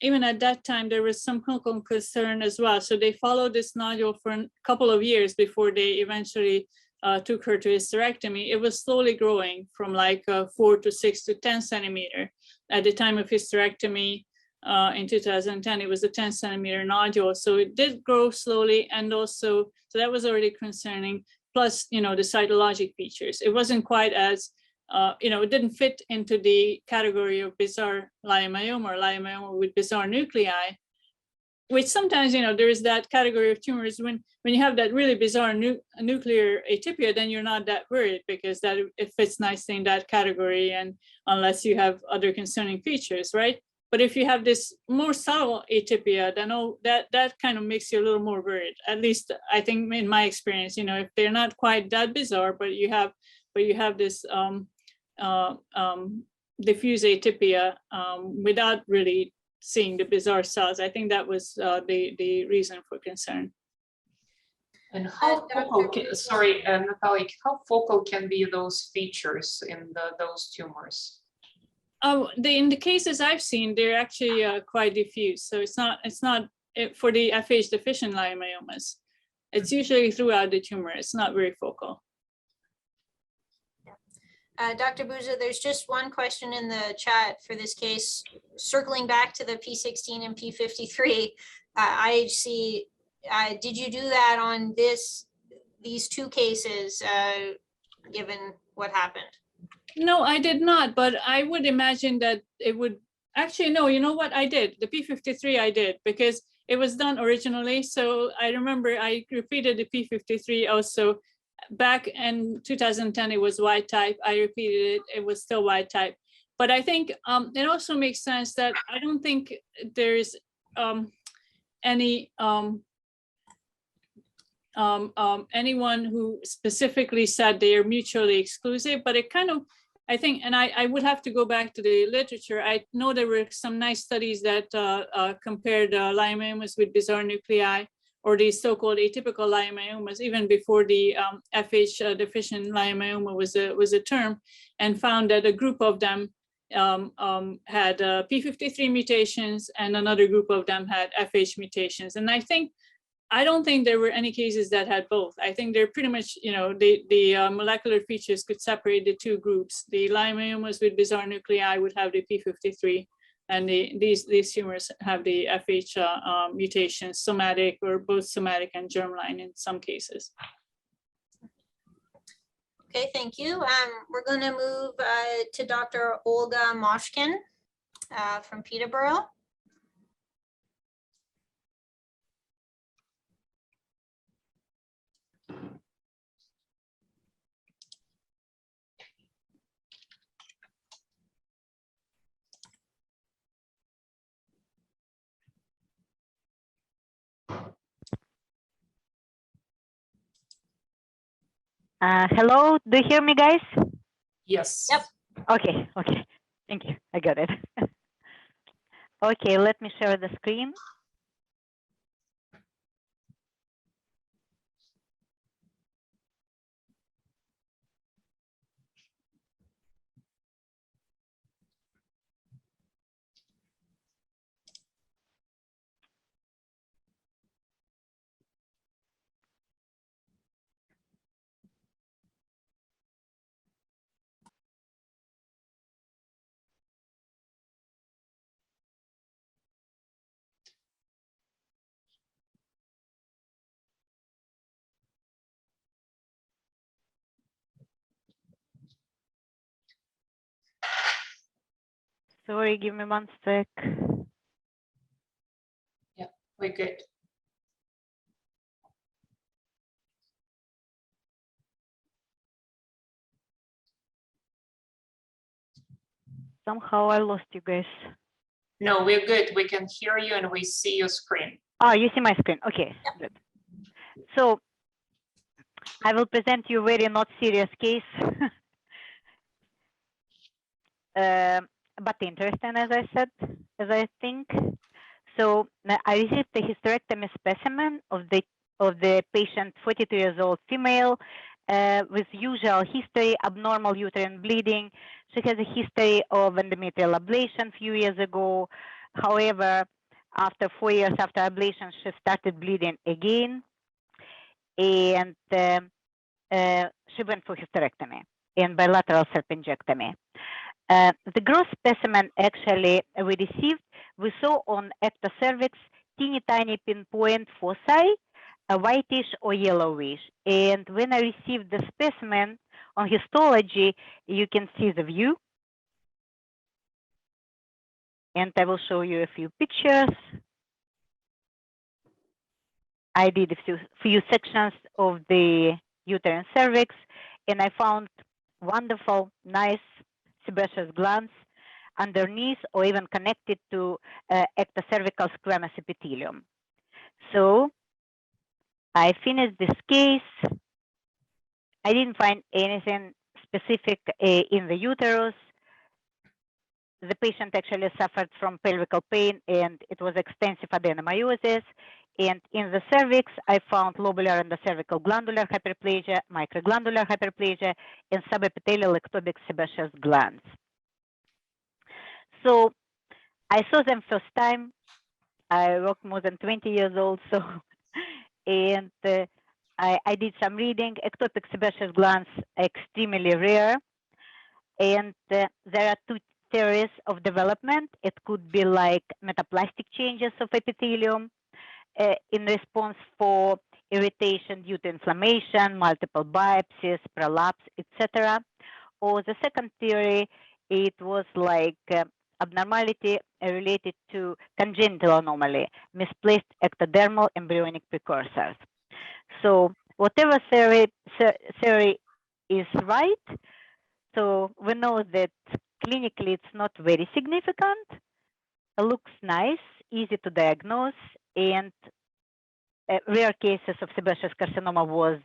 even at that time, there was some clinical concern as well. So they followed this nodule for a couple of years before they eventually took her to hysterectomy. It was slowly growing from like 4 to 6 to 10 centimeter. At the time of hysterectomy, in 2010, it was a 10-centimeter nodule. So it did grow slowly, and also, so that was already concerning. Plus, the cytologic features. It wasn't quite as, it didn't fit into the category of bizarre leiomyoma or leiomyoma with bizarre nuclei, which sometimes, there is that category of tumors when you have that really bizarre nuclear atypia, then you're not that worried because it fits nicely in that category, and unless you have other concerning features, right? But if you have this more subtle atypia, then that kind of makes you a little more worried. At least I think in my experience, if they're not quite that bizarre, but you have this diffuse atypia without really seeing the bizarre cells, I think that was the reason for concern. And how focal? Sorry, Natalia, how focal can be those features in those tumors? In the cases I've seen, they're actually quite diffuse. So it's not for the FH-deficient leiomyomas. It's usually throughout the tumor. It's not very focal. Dr. Buza, there's just one question in the chat for this case, circling back to the P16 and P53 IHC. Did you do that on these two cases, given what happened? No, I did not, but I would imagine that it would actually, no, you know what I did? The P53 I did because it was done originally. So I remember I repeated the P53 also back in 2010, it was wild type. I repeated it, it was still wild type. But I think it also makes sense that I don't think there's any anyone who specifically said they are mutually exclusive, but it kind of, I think, and I would have to go back to the literature. I know there were some nice studies that compared leiomyomas with bizarre nuclei, or the so-called atypical leiomyomas, even before the FH-deficient leiomyoma was a term, and found that a group of them had P53 mutations, and another group of them had FH mutations. And I don't think there were any cases that had both. I think they're pretty much, the molecular features could separate the two groups. The leiomyomas with bizarre nuclei would have the P53, and these tumors have the FH mutations, somatic or both somatic and germline in some cases. Okay, thank you. We're going to move to Dr. Olga Moshkin from Peterborough. Hello, do you hear me, guys? Yes. Yep. Okay, okay. Thank you. I got it. Okay, let me share the screen. Sorry, give me 1 sec. We're good. Somehow I lost you guys. No, we're good. We can hear you and we see your screen. Oh, you see my screen. Okay, good. So I will present you a very not serious case, but interesting, as I said, as I think. So I received a hysterectomy specimen of the patient, 42 years old female, with usual history, abnormal uterine bleeding. She has a history of endometrial ablation a few years ago. However, after 4 years after ablation, she started bleeding again, and she went for hysterectomy and bilateral serpingectomy. The gross specimen actually we received, we saw on ectocervix teeny tiny pinpoint foci, a whitish or yellowish. And when I received the specimen on histology, you can see the view. And I will show you a few pictures. I did a few sections of the uterine cervix, and I found wonderful, nice sebaceous glands underneath or even connected to ectocervical squamous epithelium. So I finished this case. I didn't find anything specific in the uterus. The patient actually suffered from pelvical pain and it was extensive adenomyosis. And in the cervix, I found lobular endocervical glandular hyperplasia, microglandular hyperplasia, and subepithelial ectopic sebaceous glands. So I saw them first time. I worked more than 20 years old, so and I did some reading. Ectopic sebaceous glands are extremely rare, and there are two theories of development. It could be like metaplastic changes of epithelium in response for irritation due to inflammation, multiple biopsies, prolapse, etc. Or the second theory, it was like abnormality related to congenital anomaly, misplaced ectodermal embryonic precursors. So whatever theory is right, so we know that clinically it's not very significant, it looks nice, easy to diagnose, and rare cases of sebaceous carcinoma was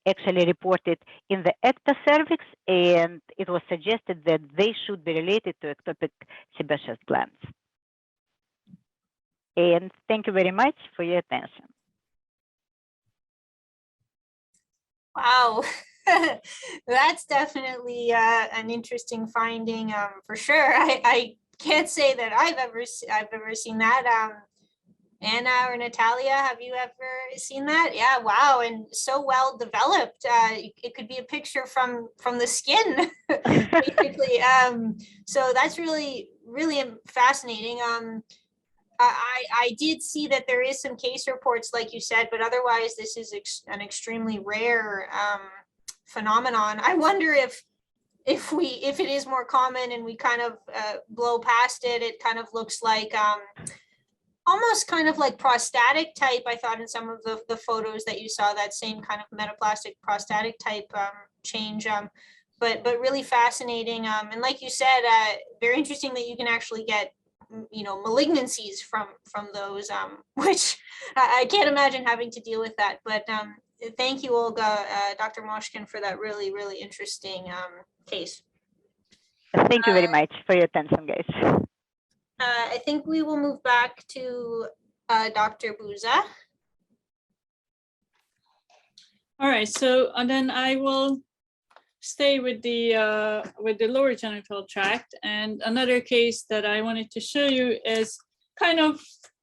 actually reported in the ectocervix, and it was suggested that they should be related to ectopic sebaceous glands. And thank you very much for your attention. Wow, that's definitely an interesting finding for sure. I can't say that I've ever seen that. Anna or Natalia, have you ever seen that? Yeah, wow, and so well developed. It could be a picture from the skin, basically. So that's really fascinating. I did see that there is some case reports, like you said, but otherwise this is an extremely rare phenomenon. I wonder if it is more common and we kind of blow past it, it kind of looks like almost kind of like prostatic type. I thought in some of the photos that you saw that same kind of metaplastic prostatic type change. But really fascinating. And like you said, very interesting that you can actually get, you know, malignancies from those, which I can't imagine having to deal with that. But thank you, Olga, Dr. Moshkin, for that really, really interesting case. Thank you very much for your attention, guys. I think we will move back to Dr. Buza. All right, so and then I will stay with the lower genital tract. And another case that I wanted to show you is kind of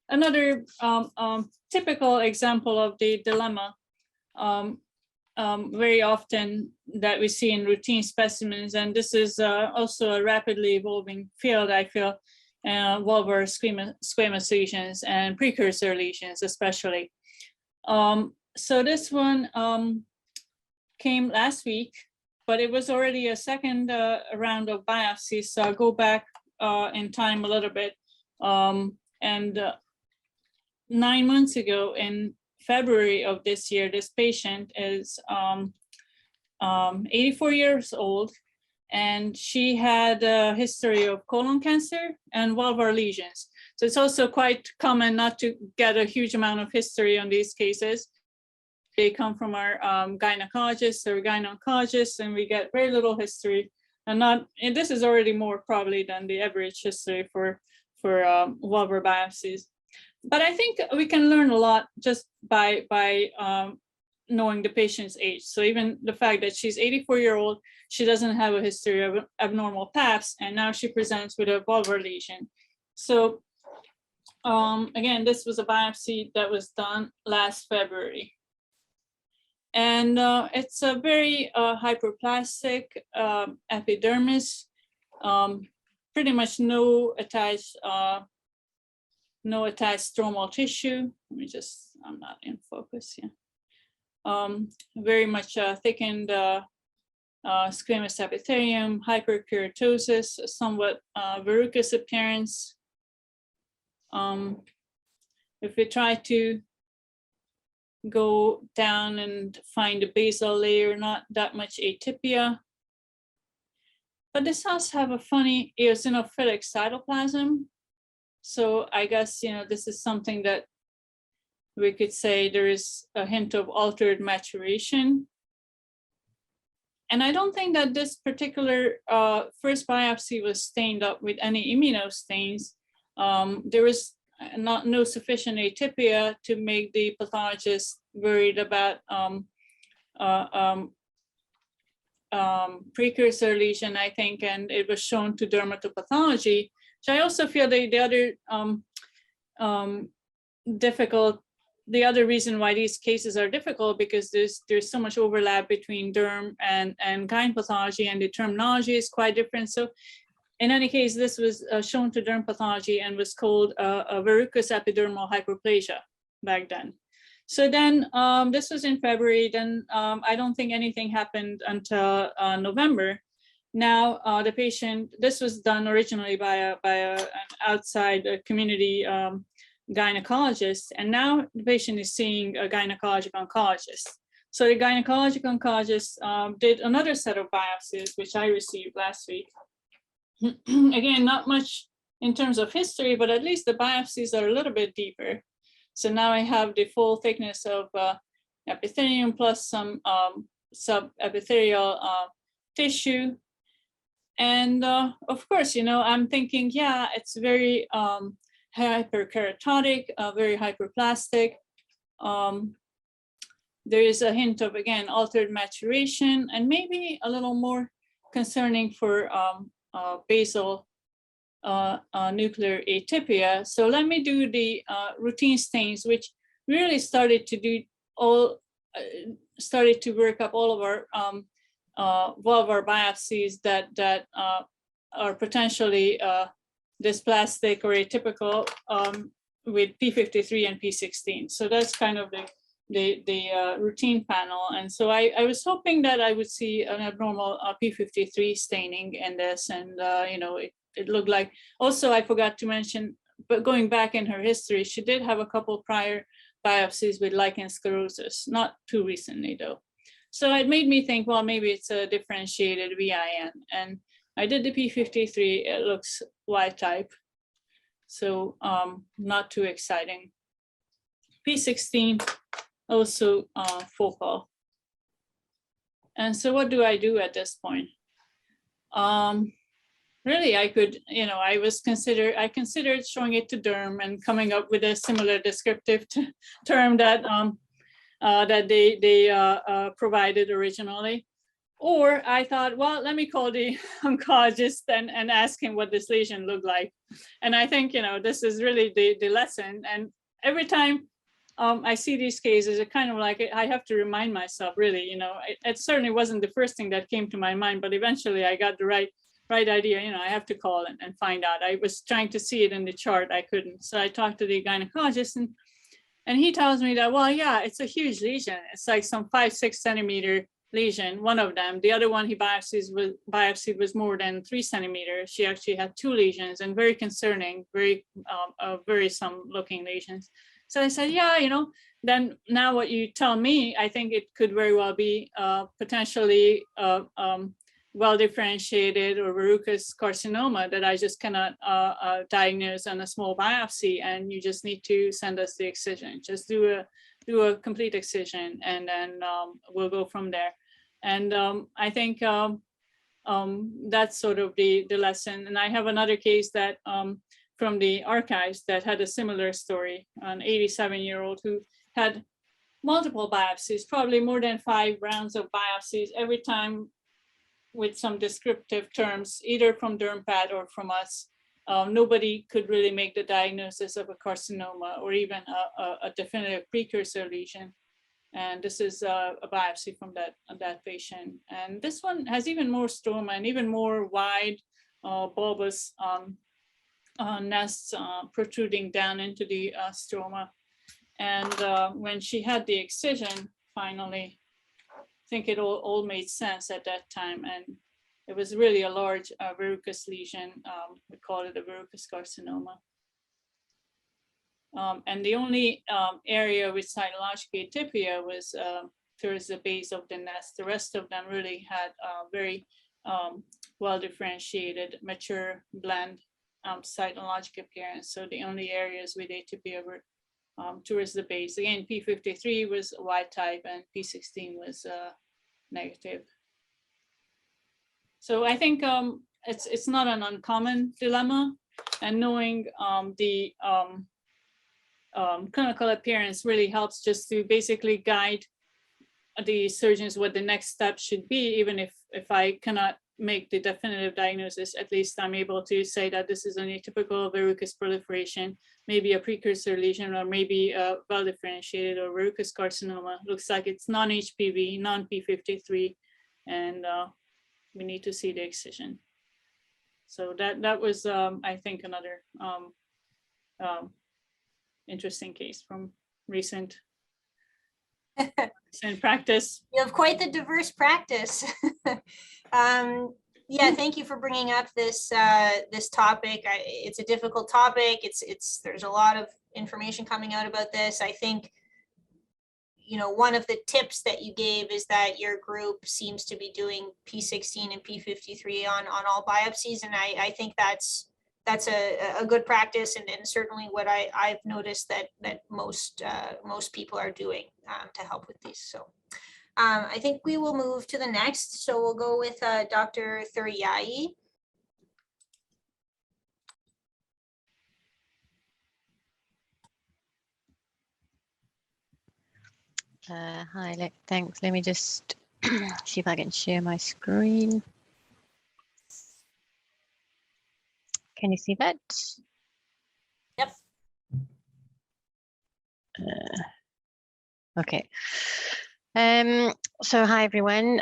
another typical example of the dilemma very often that we see in routine specimens. And this is also a rapidly evolving field, I feel, vulvar squamous lesions and precursor lesions especially. So this one came last week, but it was already a second round of biopsies. So I'll go back in time a little bit. 9 months ago, in February of this year, this patient is 84 years old, and she had a history of colon cancer and vulvar lesions. So it's also quite common not to get a huge amount of history on these cases. They come from our gynecologists or gynecologists, and we get very little history. And this is already more probably than the average history for vulvar biopsies. But I think we can learn a lot just by knowing the patient's age. So even the fact that she's 84-year-old, she doesn't have a history of abnormal paps, and now she presents with a vulvar lesion. So again, this was a biopsy that was done last February. And it's a very hyperplastic epidermis, pretty much no attached stromal tissue. Let me just, I'm not in focus here. Very much thickened squamous epithelium, hyperkeratosis, somewhat verrucous appearance. If we try to go down and find a basal layer, not that much atypia. But this does have a funny eosinophilic cytoplasm. So I guess, you know, this is something that we could say there is a hint of altered maturation. And I don't think that this particular first biopsy was stained up with any immunostains. There was no sufficient atypia to make the pathologist worried about precursor lesion, I think, and it was shown to dermatopathology. So I also feel that the other reason why these cases are difficult, because there's so much overlap between derm and gyn pathology, and the terminology is quite different. So in any case, this was shown to derm pathology and was called a verrucous epidermal hyperplasia back then. So then this was in February. Then I don't think anything happened until November. Now the patient, this was done originally by an outside community gynecologist, and now the patient is seeing a gynecologic oncologist. So the gynecologic oncologist did another set of biopsies, which I received last week. Again, not much in terms of history, but at least the biopsies are a little bit deeper. So now I have the full thickness of epithelium plus some subepithelial tissue. And of course, you know, I'm thinking, yeah, it's very hyperkeratotic, very hyperplastic. There is a hint of, again, altered maturation, and maybe a little more concerning for basal nuclear atypia. So let me do the routine stains, which really started to work up all of our vulvar biopsies that are potentially dysplastic or atypical with P53 and P16. So that's kind of routine panel. And so I was hoping that I would see an abnormal p53 staining in this, and you know, it looked like. Also, I forgot to mention, but going back in her history, she did have a couple prior biopsies with lichen sclerosus, not too recently though. So it made me think, well, maybe it's a differentiated VIN. And I did the p53, it looks wild type. So not too exciting. p16, also focal. And so what do I do at this point? Really, I could, you know, I considered showing it to derm and coming up with a similar descriptive term that that they provided originally. Or I thought, well, let me call the oncologist and ask him what this lesion looked like. And I think, you know, this is really the lesson. And every time I see these cases, it kind of like, I have to remind myself, really, you know, it certainly wasn't the first thing that came to my mind, but eventually I got the right idea. You know, I have to call and find out. I was trying to see it in the chart, I couldn't. So I talked to the gynecologist, and he tells me that, well, yeah, it's a huge lesion. It's like some 5-6 centimeter lesion, one of them. The other one he biopsied was more than 3 centimeters. She actually had 2 lesions, and very concerning, very worrisome looking lesions. So I said, yeah, you know, then now what you tell me, I think it could very well be potentially well differentiated or verrucous carcinoma that I just cannot diagnose on a small biopsy, and you just need to send us the excision. Just do a complete excision, and then we'll go from there. And I think that's sort of the lesson. And I have another case that from the archives that had a similar story, an 87-year-old who had multiple biopsies, probably more than 5 rounds of biopsies, every time with some descriptive terms, either from DermPad or from us. Nobody could really make the diagnosis of a carcinoma or even a definitive precursor lesion. And this is a biopsy from that patient. And this one has even more stroma and even more wide bulbous nests protruding down into the stroma. And when she had the excision, finally, I think it all made sense at that time. And it was really a large verrucous lesion. We call it a verrucous carcinoma. And the only area with cytologic atypia was towards the base of the nest. The rest of them really had very well differentiated, mature, bland cytologic appearance. So the only areas with atypia were towards the base. Again, p53 was wild type and p16 was negative. So I think it's not an uncommon dilemma, and knowing the clinical appearance really helps just to basically guide the surgeons what the next step should be. Even if I cannot make the definitive diagnosis, at least I'm able to say that this is an atypical verrucous proliferation, maybe a precursor lesion, or maybe a well-differentiated or verrucous carcinoma. Looks like it's non-HPV, non-p53, and we need to see the excision. So that was, I think, another interesting case from recent practice. You have quite the diverse practice. Yeah, thank you for bringing up this this topic. It's a difficult topic. There's a lot of information coming out about this. I think, you know, one of the tips that you gave is that your group seems to be doing P16 and P53 on all biopsies, and I think that's a good practice, and certainly what I've noticed that most people are doing to help with these. So I think we will move to the next. So we'll go with Dr. Thuriai. Hi, thanks. Let me just see if I can share my screen. Can you see that? Yep. Okay. So hi, everyone.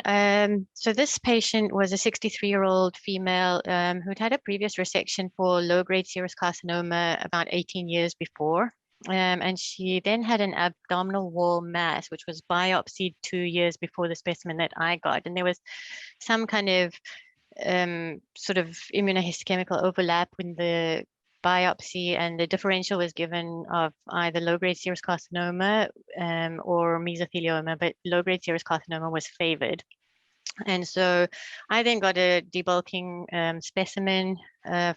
So this patient was a 63-year-old female who'd had a previous resection for low-grade serous carcinoma about 18 years before. And she then had an abdominal wall mass, which was biopsied 2 years before the specimen that I got. And there was some kind of sort of immunohistochemical overlap in the biopsy, and the differential was given of either low-grade serous carcinoma or mesothelioma, but low-grade serous carcinoma was favored. And so I then got a debulking specimen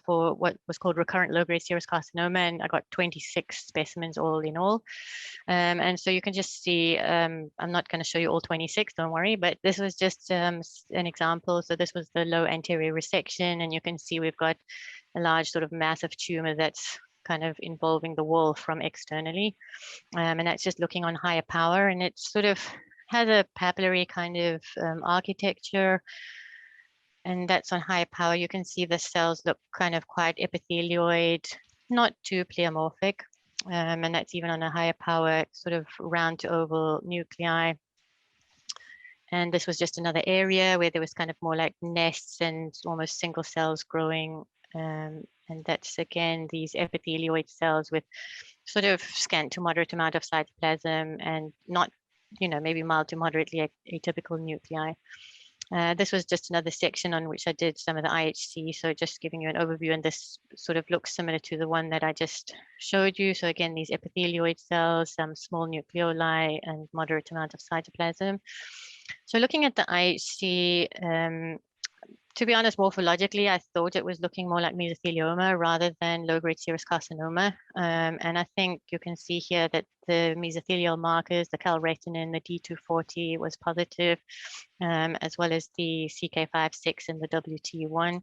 for what was called recurrent low-grade serous carcinoma, and I got 26 specimens all in all. And so you can just see, I'm not going to show you all 26, don't worry, but this was just an example. So this was the low anterior resection, and you can see we've got a large sort of massive tumor that's kind of involving the wall from externally. And that's just looking on higher power, and it sort of has a papillary kind of architecture, and that's on higher power. You can see the cells look kind of quite epithelioid, not too pleomorphic, and that's even on a higher power, sort of round to oval nuclei. And this was just another area where there was kind of more like nests and almost single cells growing. And that's again these epithelioid cells with sort of scant to moderate amount of cytoplasm and not, you know, maybe mild to moderately atypical nuclei. This was just another section on which I did some of the IHC. So just giving you an overview, and this sort of looks similar to the one that I just showed you. So again, these epithelioid cells, some small nucleoli and moderate amount of cytoplasm. So looking at the IHC, to be honest, morphologically, I thought it was looking more like mesothelioma rather than low-grade serous carcinoma. And I think you can see here that the mesothelial markers, the calretinin, the D240 was positive, as well as the CK5-6 and the WT1.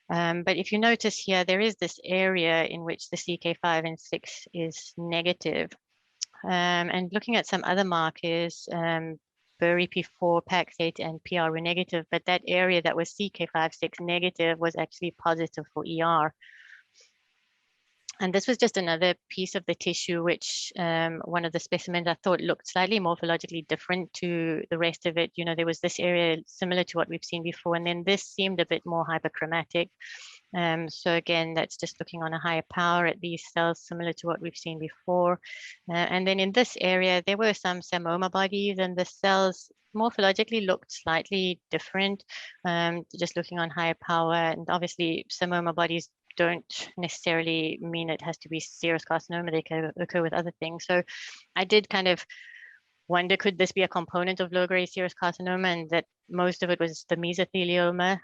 But if you notice here, there is this area in which the CK5 and 6 is negative. And looking at some other markers, BuryP4, PAX8, and PR were negative, but that area that was CK5-6 negative was actually positive for ER. And this was just another piece of the tissue, which one of the specimens I thought looked slightly morphologically different to the rest of it. You know, there was this area similar to what we've seen before, and then this seemed a bit more hyperchromatic. So again, that's just looking on a higher power at these cells, similar to what we've seen before. And then in this area, there were some psammoma bodies, and the cells morphologically looked slightly different, just looking on higher power. And obviously, psammoma bodies don't necessarily mean it has to be serous carcinoma. They can occur with other things. So I did kind of wonder, could this be a component of low-grade serous carcinoma, and that most of it was the mesothelioma.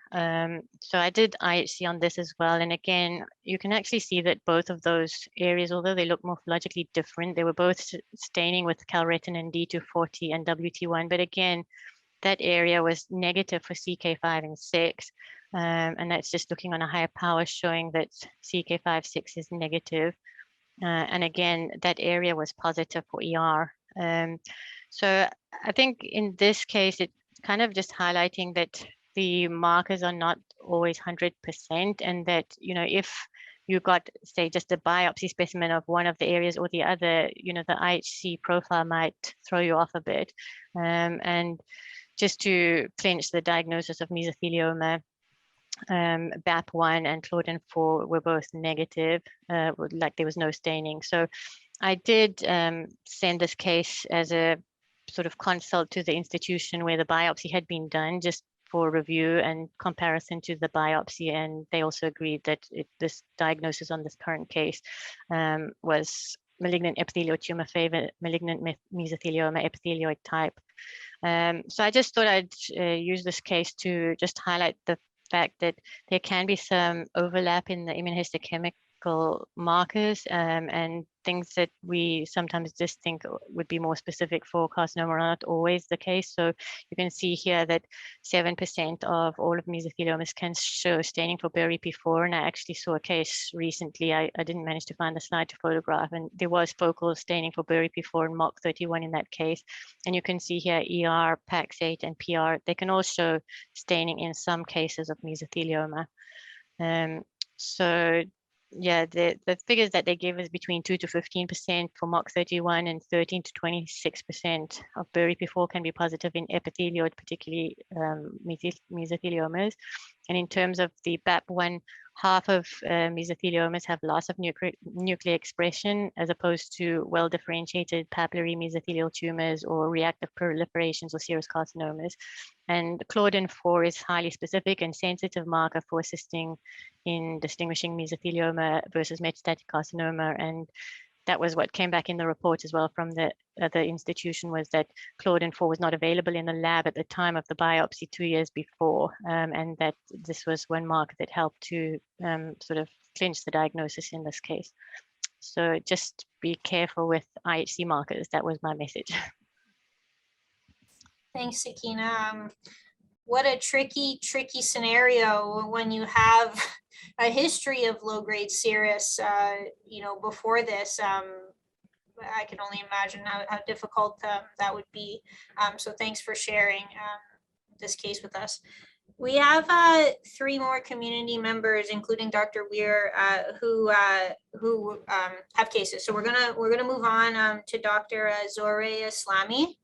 So I did IHC on this as well. And again, you can actually see that both of those areas, although they look morphologically different, they were both staining with calretinin D240 and WT1. But again, that area was negative for CK5 and 6. And that's just looking on a higher power, showing that CK5-6 is negative. And again, that area was positive for ER. So I think in this case, it's kind of just highlighting that the markers are not always 100%, and that, you know, if you got, say, just a biopsy specimen of one of the areas or the other, you know, the IHC profile might throw you off a bit. And just to clinch the diagnosis of mesothelioma, BAP1 and Claudin-4 were both negative, like there was no staining. So I did send this case as a sort of consult to the institution where the biopsy had been done, just for review and comparison to the biopsy. And they also agreed that this diagnosis on this current case was malignant epithelial tumor favor, malignant mesothelioma epithelioid type. So I just thought I'd use this case to just highlight the fact that there can be some overlap in the immunohistochemical markers, and things that we sometimes just think would be more specific for carcinoma are not always the case. So you can see here that 7% of all of mesotheliomas can show staining for BuryP4, and I actually saw a case recently. I didn't manage to find the slide to photograph, and there was focal staining for BuryP4 and MOC31 in that case. And you can see here ER, PAX8, and PR, they can all show staining in some cases of mesothelioma. So yeah, the figures that they give is between 2 to 15% for MOC31 and 13 to 26% of BuryP4 can be positive in epithelioid, particularly mesotheliomas. And in terms of the BAP1 half of mesotheliomas have loss of nuclear expression as opposed to well-differentiated papillary mesothelial tumors or reactive proliferations or serous carcinomas. And Claudin-4 is highly specific and sensitive marker for assisting in distinguishing mesothelioma versus metastatic carcinoma. And that was what came back in the report as well from the institution, was that Claudin-4 was not available in the lab at the time of the biopsy 2 years before, and that this was one marker that helped to sort of clinch the diagnosis in this case. So just be careful with IHC markers. That was my message. Thanks, Sakina. What a tricky scenario when you have a history of low-grade serous, before this. I can only imagine how difficult that would be. So thanks for sharing this case with us. We have 3 more community members, including Dr. Weir, who have cases. So we're gonna move on to Dr. Zoreh Islami.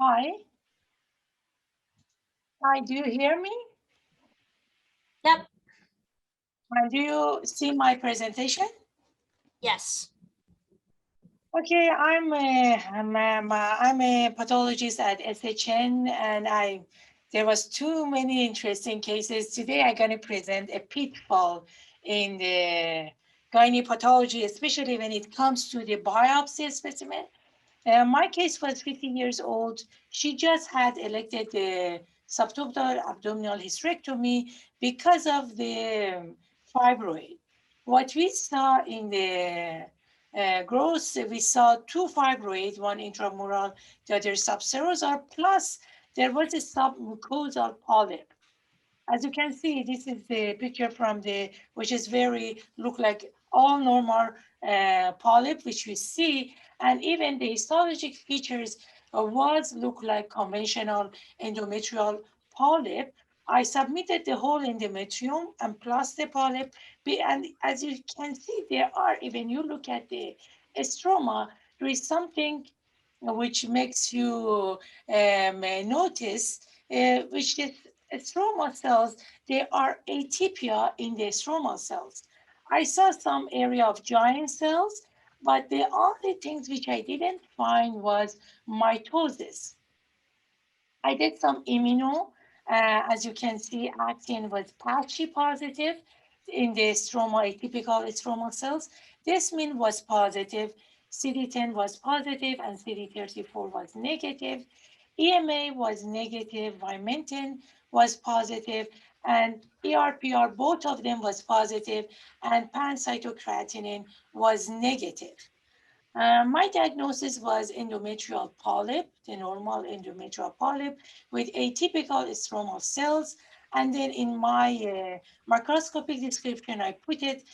Hi. Hi, do you hear me? Yep. And do you see my presentation? Yes. Okay, I'm a pathologist at SHN, and there was too many interesting cases. Today I'm going to present a pitfall in the gynecology, especially when it comes to the biopsy specimen. My case was 50 years old. She just had elected the subtotal abdominal hysterectomy because of the fibroid. What we saw in the growth, we saw 2 fibroids, one intramural, the other subserosal, plus there was a submucosal polyp. As you can see, this is the picture from which is look like all normal polyp, which we see, and even the histologic features look like conventional endometrial polyp. I submitted the whole endometrium and plus the polyp, and as you can see, when you look at the stroma, there is something which makes you notice, which is stromal cells. They are atypia in the stromal cells. I saw some area of giant cells, but the only things which I didn't find was mitosis. I did some immuno. As you can see, actin was patchy positive in the atypical stromal cells. Desmin was positive, CD10 was positive, and CD34 was negative. EMA was negative, Vimentin was positive, and ERPR, both of them was positive, and pancytocreatinine was negative. My diagnosis was endometrial polyp, the normal endometrial polyp with atypical stromal cells. And then in my microscopic description, I put it,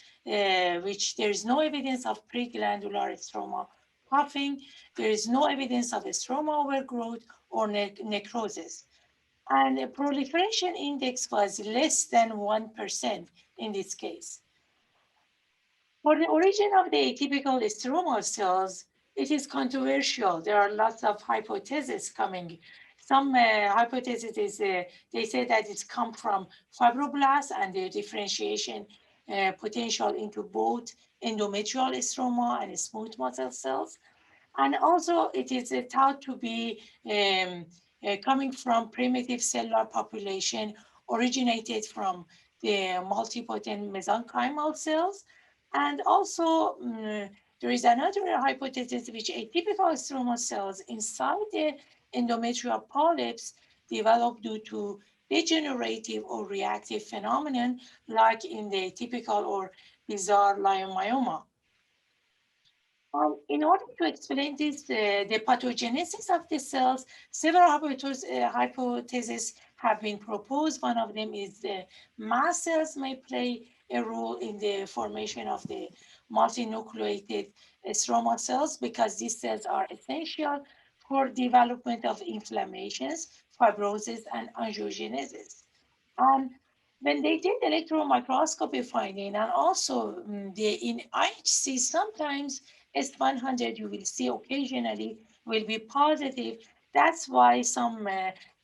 which there is no evidence of preglandular stroma puffing. There is no evidence of stroma overgrowth or necrosis. And the proliferation index was less than 1% in this case. For the origin of the atypical stromal cells, it is controversial. There are lots of hypotheses coming. Some hypotheses is they say that it's come from fibroblasts and their differentiation potential into both endometrial stroma and smooth muscle cells. And also it is thought to be coming from primitive cellular population originated from the multipotent mesenchymal cells. And also, there is another hypothesis which atypical stromal cells inside the endometrial polyps develop due to degenerative or reactive phenomenon, like in the typical or bizarre leiomyoma. In order to explain this, the pathogenesis of the cells, several hypotheses have been proposed. One of them is the mast cells may play a role in the formation of the multinucleated stromal cells because these cells are essential for development of inflammations, fibrosis, and angiogenesis. And when they did electron microscopy finding, and also in IHC, sometimes S100 you will see occasionally will be positive. That's why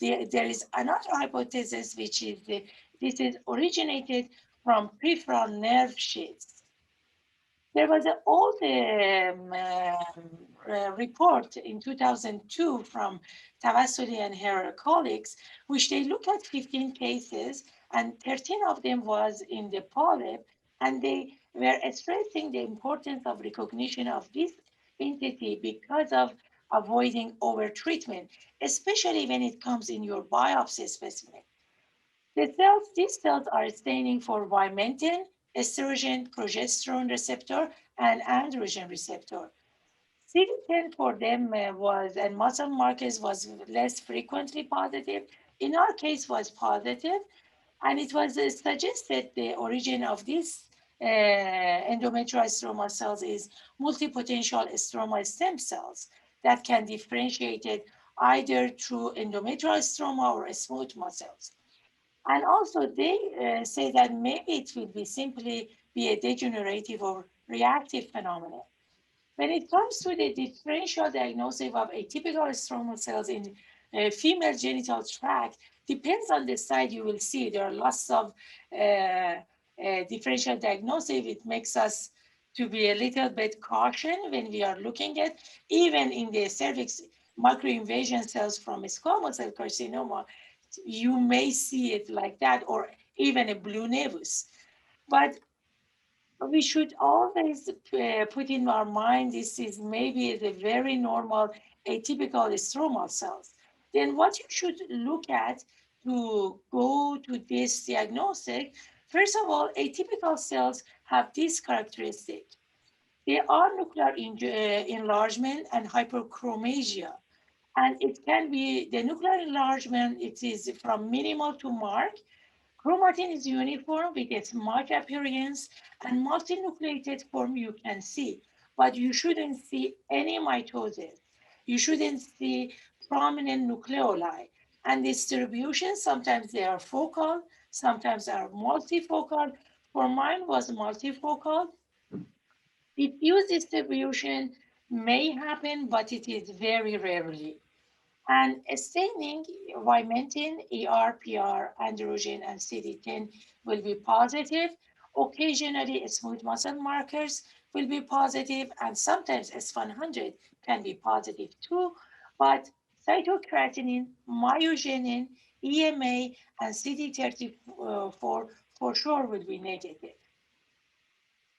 there is another hypothesis, which is this is originated from peripheral nerve sheaths. There was an old report in 2002 from Tawassuli and her colleagues, which they looked at 15 cases, and 13 of them was in the polyp, and they were stressing the importance of recognition of this entity because of avoiding over-treatment, especially when it comes in your biopsy specimen. These cells are staining for vimentin, estrogen, progesterone receptor, and androgen receptor. CD10 for them and muscle markers was less frequently positive. In our case was positive, and it was suggested the origin of these endometrial stroma cells is multipotential stroma stem cells that can differentiate it either through endometrial stroma or smooth muscles. And also they say that maybe it will be simply be a degenerative or reactive phenomenon. When it comes to the differential diagnosis of atypical stromal cells in female genital tract, depends on the side you will see. There are lots of differential diagnosis. It makes us to be a little bit cautious when we are looking at, even in the cervix microinvasion cells from squamous cell carcinoma, you may see it like that, or even a blue nevus. But we should always put in our mind this is maybe the very normal atypical stromal cells. Then what you should look at to go to this diagnostic, first of all, atypical cells have this characteristic. They are nuclear enlargement and hyperchromasia. And it can be the nuclear enlargement, it is from minimal to marked. Chromatin is uniform with a smudge appearance, and multinucleated form you can see, but you shouldn't see any mitosis. You shouldn't see prominent nucleoli. And distribution, sometimes they are focal, sometimes they are multifocal. For mine was multifocal. Diffuse distribution may happen, but it is very rarely. And staining, vimentin, ER, PR, androgen, and CD10 will be positive. Occasionally, smooth muscle markers will be positive, and sometimes S100 can be positive too. But cytokeratin, myogenin, EMA, and CD34 for sure will be negative.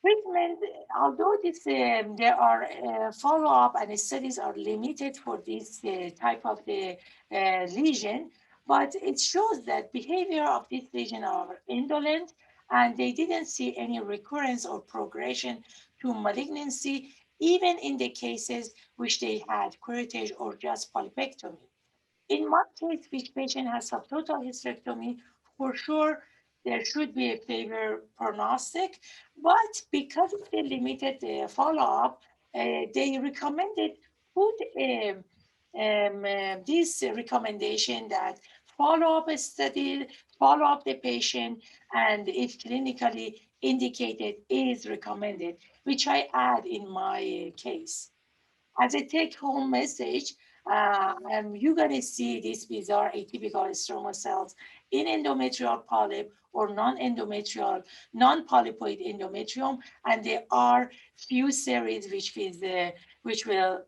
Treatment, although there are follow-up and studies are limited for this type of the lesion, but it shows that behavior of this lesion are indolent, and they didn't see any recurrence or progression to malignancy, even in the cases which they had curettage or just polypectomy. In my case, which patient has subtotal hysterectomy, for sure, there should be a favor prognostic, but because of the limited follow-up, they recommended this recommendation that follow-up study, follow up the patient, and if clinically indicated is recommended, which I add in my case. As a take-home message, you're going to see these bizarre atypical stroma cells in endometrial polyp or non-endometrial, non-polypoid endometrium, and there are few series which will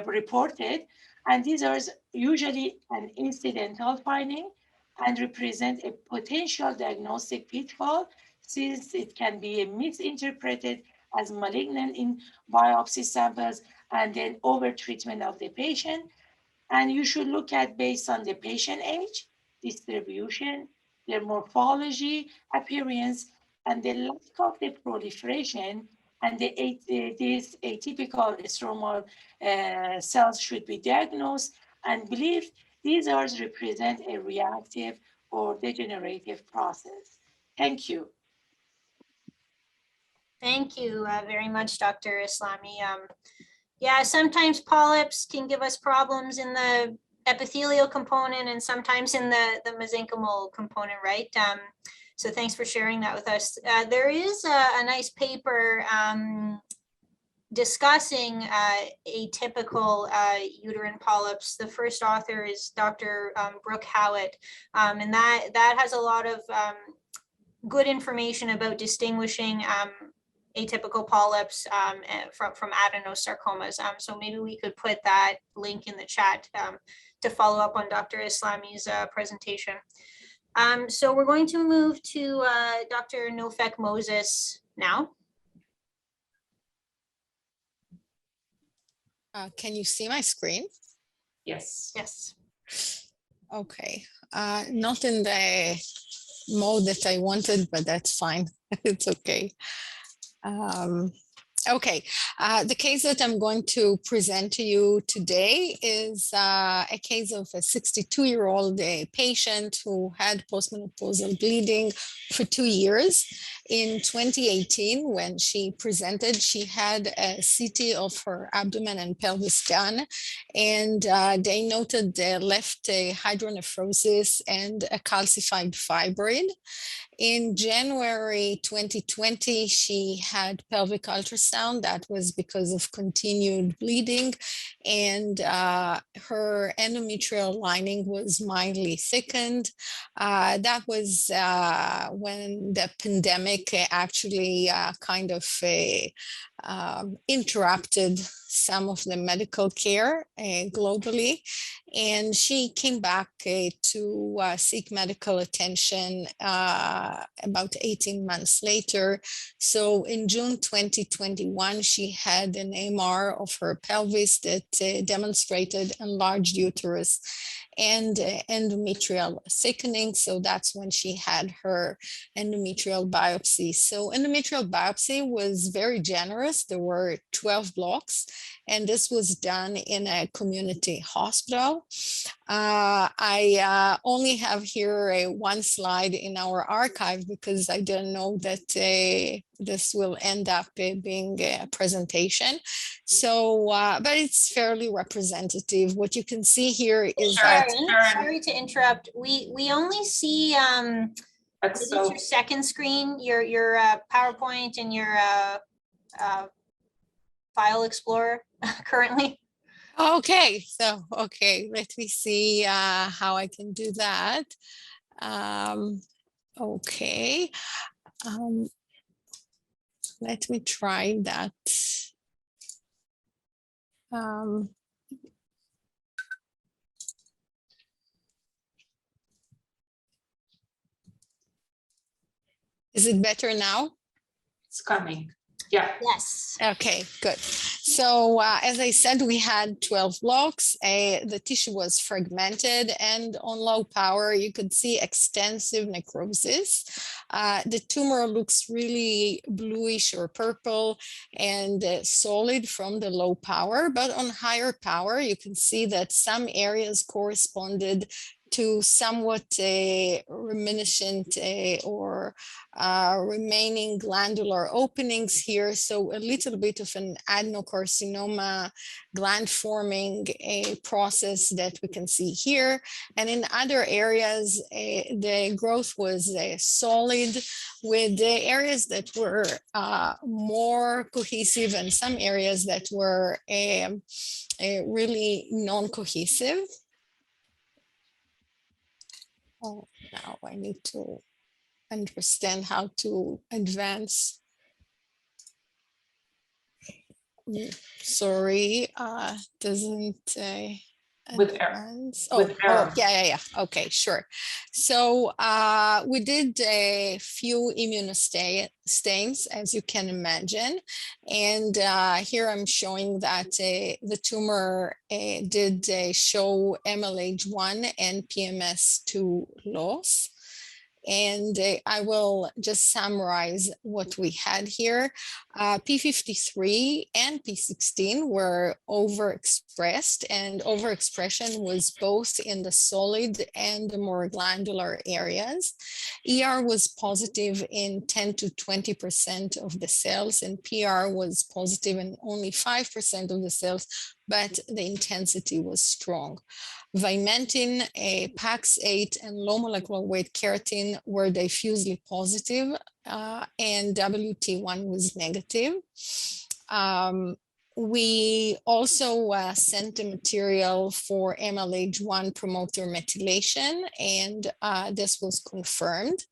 reported, and these are usually an incidental finding and represent a potential diagnostic pitfall, since it can be misinterpreted as malignant in biopsy samples and then over treatment of the patient. And you should look at based on the patient age, distribution, their morphology, appearance, and the lack of the proliferation, and these atypical stromal cells should be diagnosed and believed. These are represent a reactive or degenerative process. Thank you. Thank you very much, Dr. Islami. Yeah, sometimes polyps can give us problems in the epithelial component and sometimes in the mesenchymal component, right? So thanks for sharing that with us. There is a nice paper discussing atypical uterine polyps. The first author is Dr. Brooke Howitt, and that has a lot of good information about distinguishing atypical polyps from adenosarcomas. So maybe we could put that link in the chat to follow up on Dr. Islami's presentation. So we're going to move to Dr. Nofek Moses now. Can you see my screen? Yes. Yes. Okay, not in the mode that I wanted, but that's fine. It's okay. Okay, the case that I'm going to present to you today is a case of a 62-year-old patient who had postmenopausal bleeding for 2 years. In 2018, when she presented, she had a CT of her abdomen and pelvis done, and they noted the left hydronephrosis and a calcified fibroid. In January 2020, she had pelvic ultrasound. That was because of continued bleeding, and her endometrial lining was mildly thickened. That was when the pandemic actually kind of interrupted some of the medical care globally, and she came back to seek medical attention about 18 months later. So in June 2021, she had an MR of her pelvis that demonstrated enlarged uterus and endometrial thickening. So that's when she had her endometrial biopsy. So endometrial biopsy was very generous. There were 12 blocks, and this was done in a community hospital. I only have here one slide in our archive because I didn't know that this will end up being a presentation. So, but it's fairly representative. What you can see here is that— Sorry to interrupt. We only see this is your second screen, your PowerPoint and your file explorer currently. Okay, so okay, let me see how I can do that. Okay, let me try that. Is it better now? It's coming. Yeah. Yes. Okay, good. So as I said, we had 12 blocks. The tissue was fragmented, and on low power, you could see extensive necrosis. The tumor looks really bluish or purple and solid from the low power, but on higher power, you can see that some areas corresponded to somewhat reminiscent or remaining glandular openings here. So a little bit of an adenocarcinoma gland forming a process that we can see here. And in other areas, the growth was solid, with the areas that were more cohesive and some areas that were really non-cohesive. Oh, now I need to understand how to advance. Sorry, doesn't with advance. with error. Yeah. Okay, sure. So we did a few immunostains, as you can imagine. And here I'm showing that the tumor did show MLH1 and PMS2 loss. And I will just summarize what we had here. P53 and P16 were overexpressed, and overexpression was both in the solid and the more glandular areas. ER was positive in 10 to 20% of the cells, and PR was positive in only 5% of the cells, but the intensity was strong. Vimentin, PAX8, and low molecular weight keratin were diffusely positive, and WT1 was negative. We also sent the material for MLH1 promoter methylation, and this was confirmed.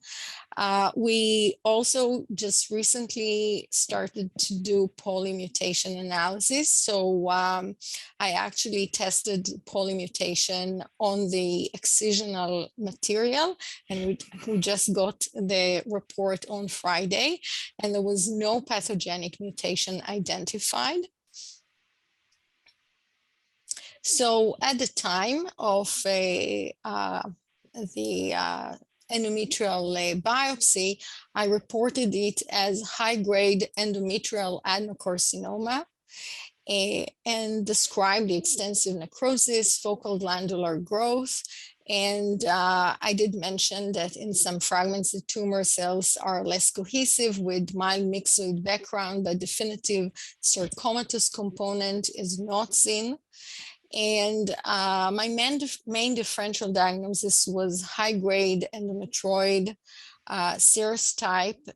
We also just recently started to do polymutation analysis. So I actually tested polymutation on the excisional material, and we just got the report on Friday, and there was no pathogenic mutation identified. So at the time of the endometrial biopsy, I reported it as high-grade endometrial adenocarcinoma and described the extensive necrosis, focal glandular growth. And I did mention that in some fragments, the tumor cells are less cohesive with mild myxoid background, but definitive sarcomatous component is not seen. And my main differential diagnosis was high-grade endometrioid serous type,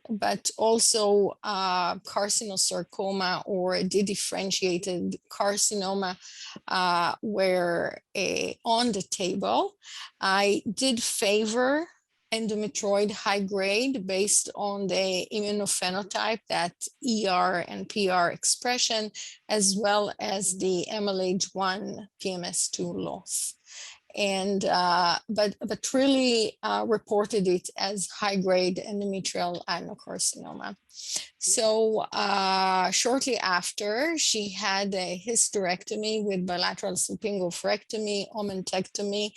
but also carcinosarcoma or dedifferentiated carcinoma were on the table. I did favor endometrioid high grade based on the immunophenotype, that ER and PR expression, as well as the MLH1 PMS2 loss. And but really reported it as high-grade endometrial adenocarcinoma. So shortly after, she had a hysterectomy with bilateral salpingo-oophorectomy, omentectomy,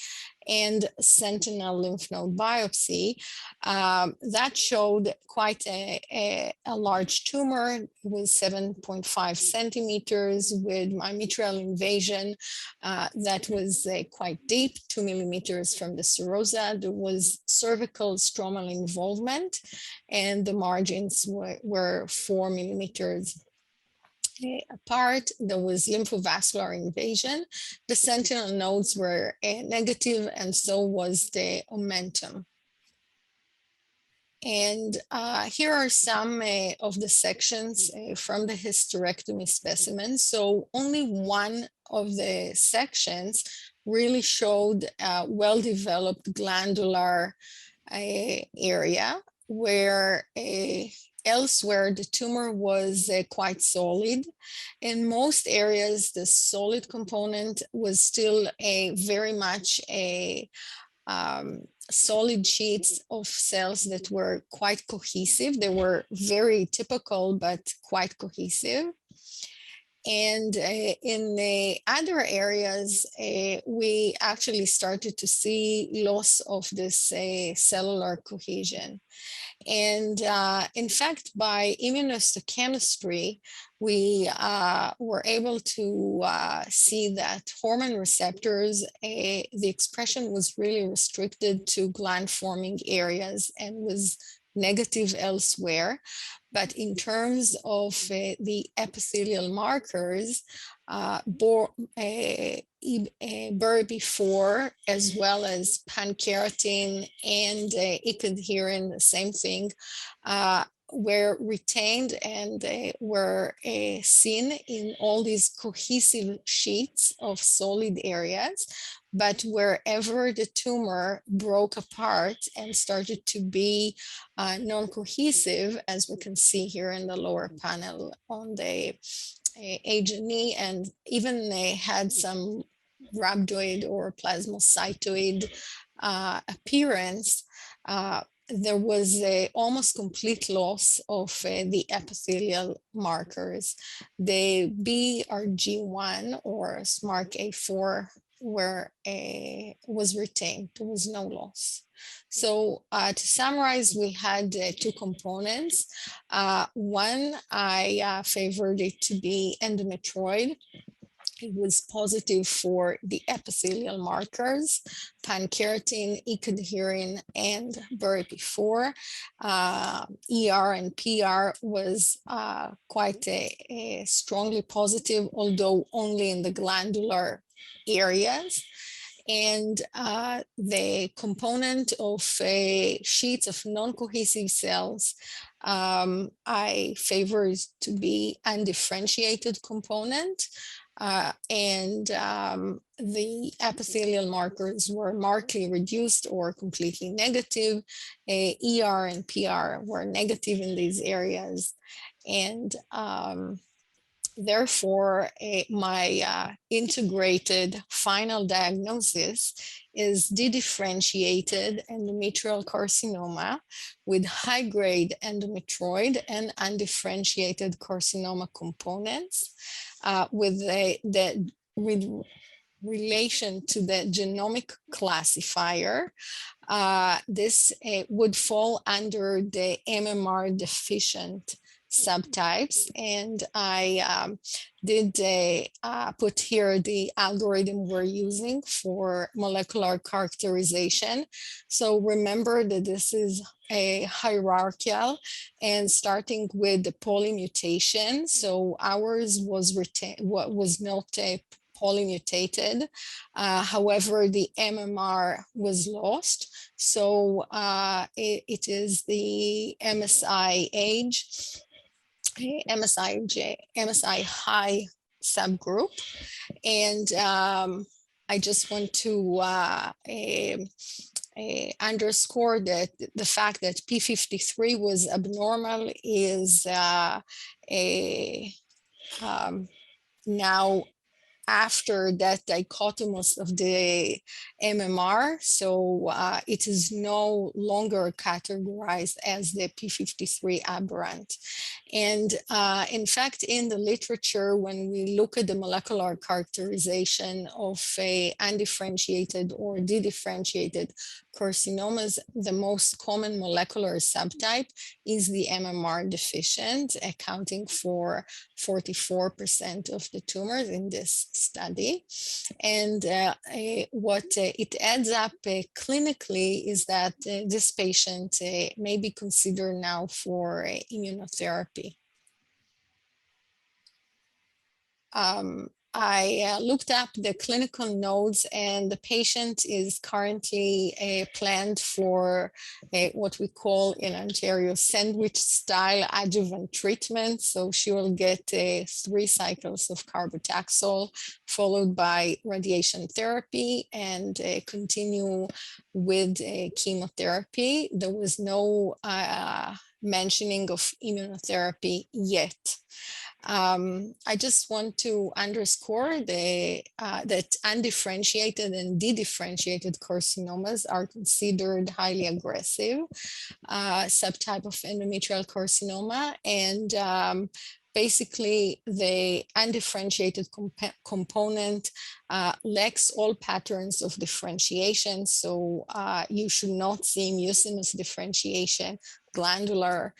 and sentinel lymph node biopsy. That showed quite a large tumor. It was 7.5 centimeters with myometrial invasion that was quite deep, 2 millimeters from the serosa. There was cervical stromal involvement, and the margins were 4 millimeters apart. There was lymphovascular invasion. The sentinel nodes were negative, and so was the omentum. And here are some of the sections from the hysterectomy specimen. So only one of the sections really showed a well-developed glandular area, where elsewhere the tumor was quite solid. In most areas, the solid component was still very much a solid sheets of cells that were quite cohesive. They were very typical, but quite cohesive. And in the other areas, we actually started to see loss of this cellular cohesion. And in fact, by immunohistochemistry, we were able to see that hormone receptors, the expression was really restricted to gland-forming areas and was negative elsewhere. But in terms of the epithelial markers, BERB4, as well as pankeratin and ecadherin, the same thing, were retained and were seen in all these cohesive sheets of solid areas. But wherever the tumor broke apart and started to be non-cohesive, as we can see here in the lower panel on the H&E, and even they had some rhabdoid or plasmacytoid appearance, there was a almost complete loss of the epithelial markers. The BRG1 or SMARCA4 was retained. There was no loss. So to summarize, we had two components. One, I favored it to be endometrioid. It was positive for the epithelial markers, pankeratin, ecadherin, and BRCA4. ER and PR was quite strongly positive, although only in the glandular areas. And the component of sheets of non-cohesive cells, I favor to be undifferentiated component. The epithelial markers were markedly reduced or completely negative. ER and PR were negative in these areas. And therefore, my integrated final diagnosis is dedifferentiated endometrial carcinoma with high-grade endometrioid and undifferentiated carcinoma components with relation to the genomic classifier. This would fall under the MMR deficient subtypes, and I did put here the algorithm we're using for molecular characterization. So remember that this is a hierarchical and starting with the polymutation. So ours was not polymutated. However, the MMR was lost. So it is the MSI age, MSI high subgroup. And I just want to underscore that the fact that P53 was abnormal is now after that dichotomous of the MMR, so it is no longer categorized as the P53 aberrant. And in fact, in the literature, when we look at the molecular characterization of undifferentiated or dedifferentiated carcinomas, the most common molecular subtype is the MMR deficient, accounting for 44% of the tumors in this study. And what it adds up clinically is that this patient may be considered now for immunotherapy. I looked up the clinical nodes, and the patient is currently planned for what we call in Ontario sandwich style adjuvant treatment. So she will get 3 cycles of carbotaxol followed by radiation therapy and continue with chemotherapy. There was no mentioning of immunotherapy yet. I just want to underscore that undifferentiated and dedifferentiated carcinomas are considered highly aggressive subtype of endometrial carcinoma, and basically the undifferentiated component lacks all patterns of differentiation, so you should not see mucinous differentiation, glandular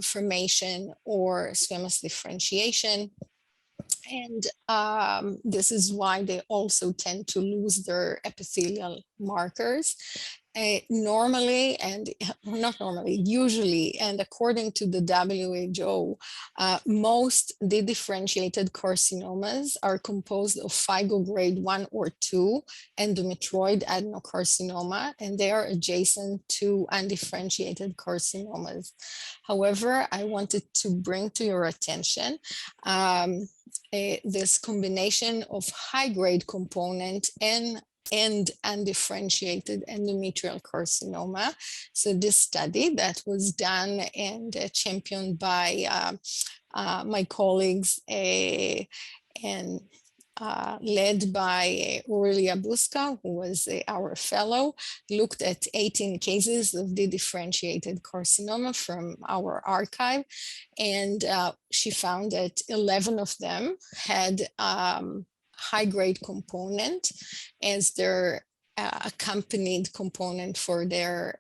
formation, or squamous differentiation. And this is why they also tend to lose their epithelial markers. Normally, and not normally, usually, and according to the WHO, most dedifferentiated carcinomas are composed of FIGO grade 1 or 2 endometrioid adenocarcinoma, and they are adjacent to undifferentiated carcinomas. However, I wanted to bring to your attention this combination of high-grade component and undifferentiated endometrial carcinoma. So this study that was done and championed by my colleagues and led by Natalia Buza, who was our fellow, looked at 18 cases of dedifferentiated carcinoma from our archive, and she found that 11 of them had high-grade component as their accompanied component for their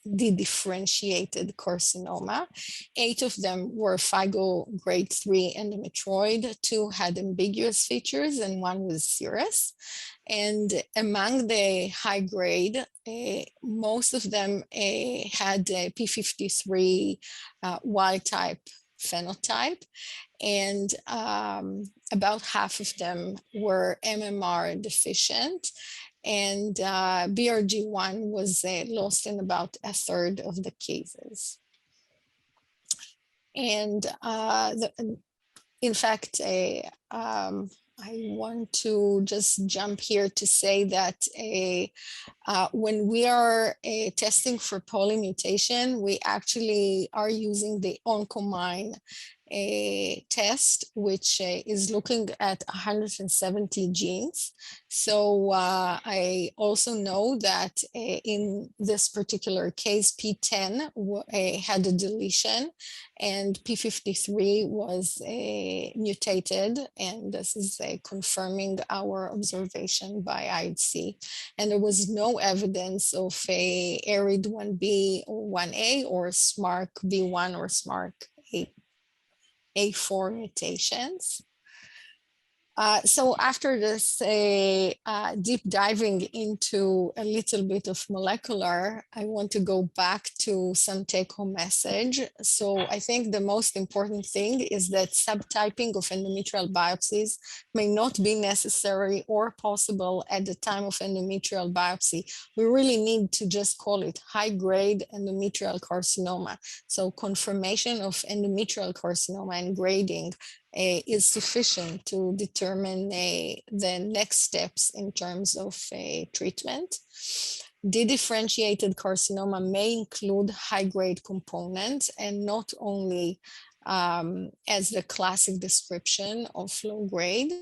the differentiated carcinoma. 8 of them were FIGO grade 3 endometrioid, 2 had ambiguous features, and 1 was serous. And among the high grade, most of them had a P53 wild type phenotype, and about half of them were MMR deficient, and BRG1 was lost in about a third of the cases. And in fact, I want to just jump here to say that when we are testing for polymutation, we actually are using the OncoMine test, which is looking at 170 genes. So I also know that in this particular case, P10 had a deletion and P53 was mutated, and this is confirming our observation by IHC. And there was no evidence of a ARID 1B or 1A or SMARC B1 or SMARC A4 mutations. So after this deep diving into a little bit of molecular, I want to go back to some take-home message. So I think the most important thing is that subtyping of endometrial biopsies may not be necessary or possible at the time of endometrial biopsy. We really need to just call it high-grade endometrial carcinoma. So confirmation of endometrial carcinoma and grading is sufficient to determine the next steps in terms of treatment. Dedifferentiated carcinoma may include high-grade components and not only as the classic description of low-grade.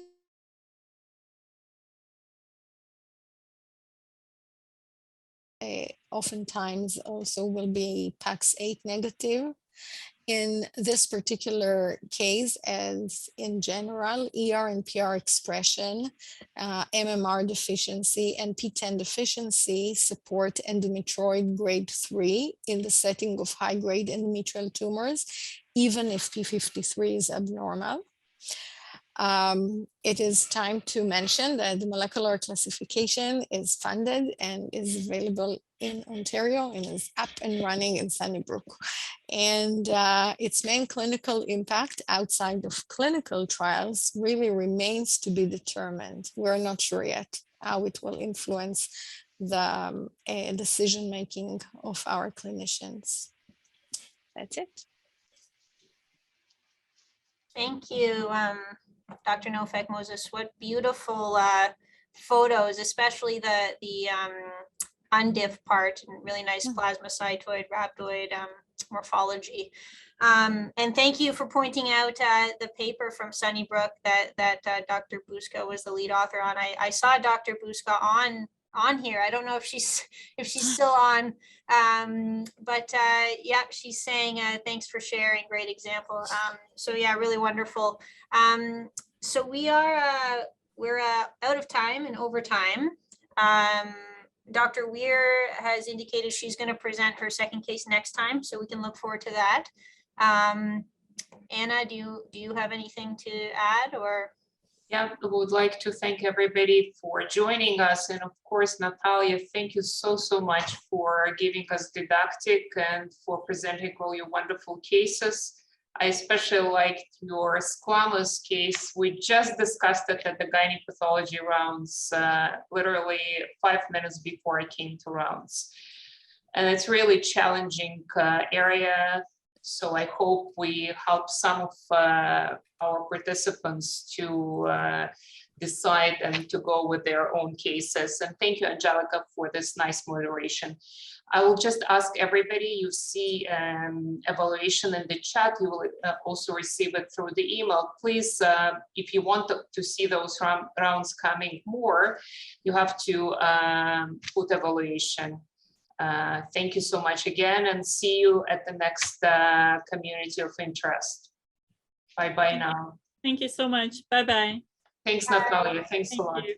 Oftentimes also will be PAX8 negative. In this particular case, as in general, ER and PR expression, MMR deficiency, and P10 deficiency support endometrioid grade 3 in the setting of high-grade endometrial tumors, even if P53 is abnormal. It is time to mention that the molecular classification is funded and is available in Ontario and is up and running in Sunnybrook. And its main clinical impact outside of clinical trials really remains to be determined. We're not sure yet how it will influence the decision-making of our clinicians. That's it. Thank you, Dr. Nofek Moses. What beautiful photos, especially the undiff part, and really nice plasmacytoid, rhabdoid morphology. And thank you for pointing out the paper from Sunnybrook that Dr. Buza was the lead author on. I saw Dr. Buza on here. I don't know if she's still on, but yeah, she's saying thanks for sharing, great example. So yeah, really wonderful. So we're out of time and over time. Dr. Weir has indicated she's going to present her second case next time, so we can look forward to that. Anna, do you have anything to add, or? Yeah, I would like to thank everybody for joining us. And of course, Natalia, thank you so much for giving us didactic and for presenting all your wonderful cases. I especially liked your squamous case. We just discussed it at the Gynecological Pathology rounds, literally 5 minutes before I came to rounds. And it's really challenging area. So I hope we help some of our participants to decide and to go with their own cases. And thank you, Anjelica, for this nice moderation. I will just ask everybody, you see evaluation in the chat, you will also receive it through the email. Please, if you want to see those rounds coming more, you have to put evaluation. Thank you so much again, and see you at the next community of interest. Bye-bye now. Thank you so much. Bye-bye. Thanks, Natalia. Thanks a Thank lot. you.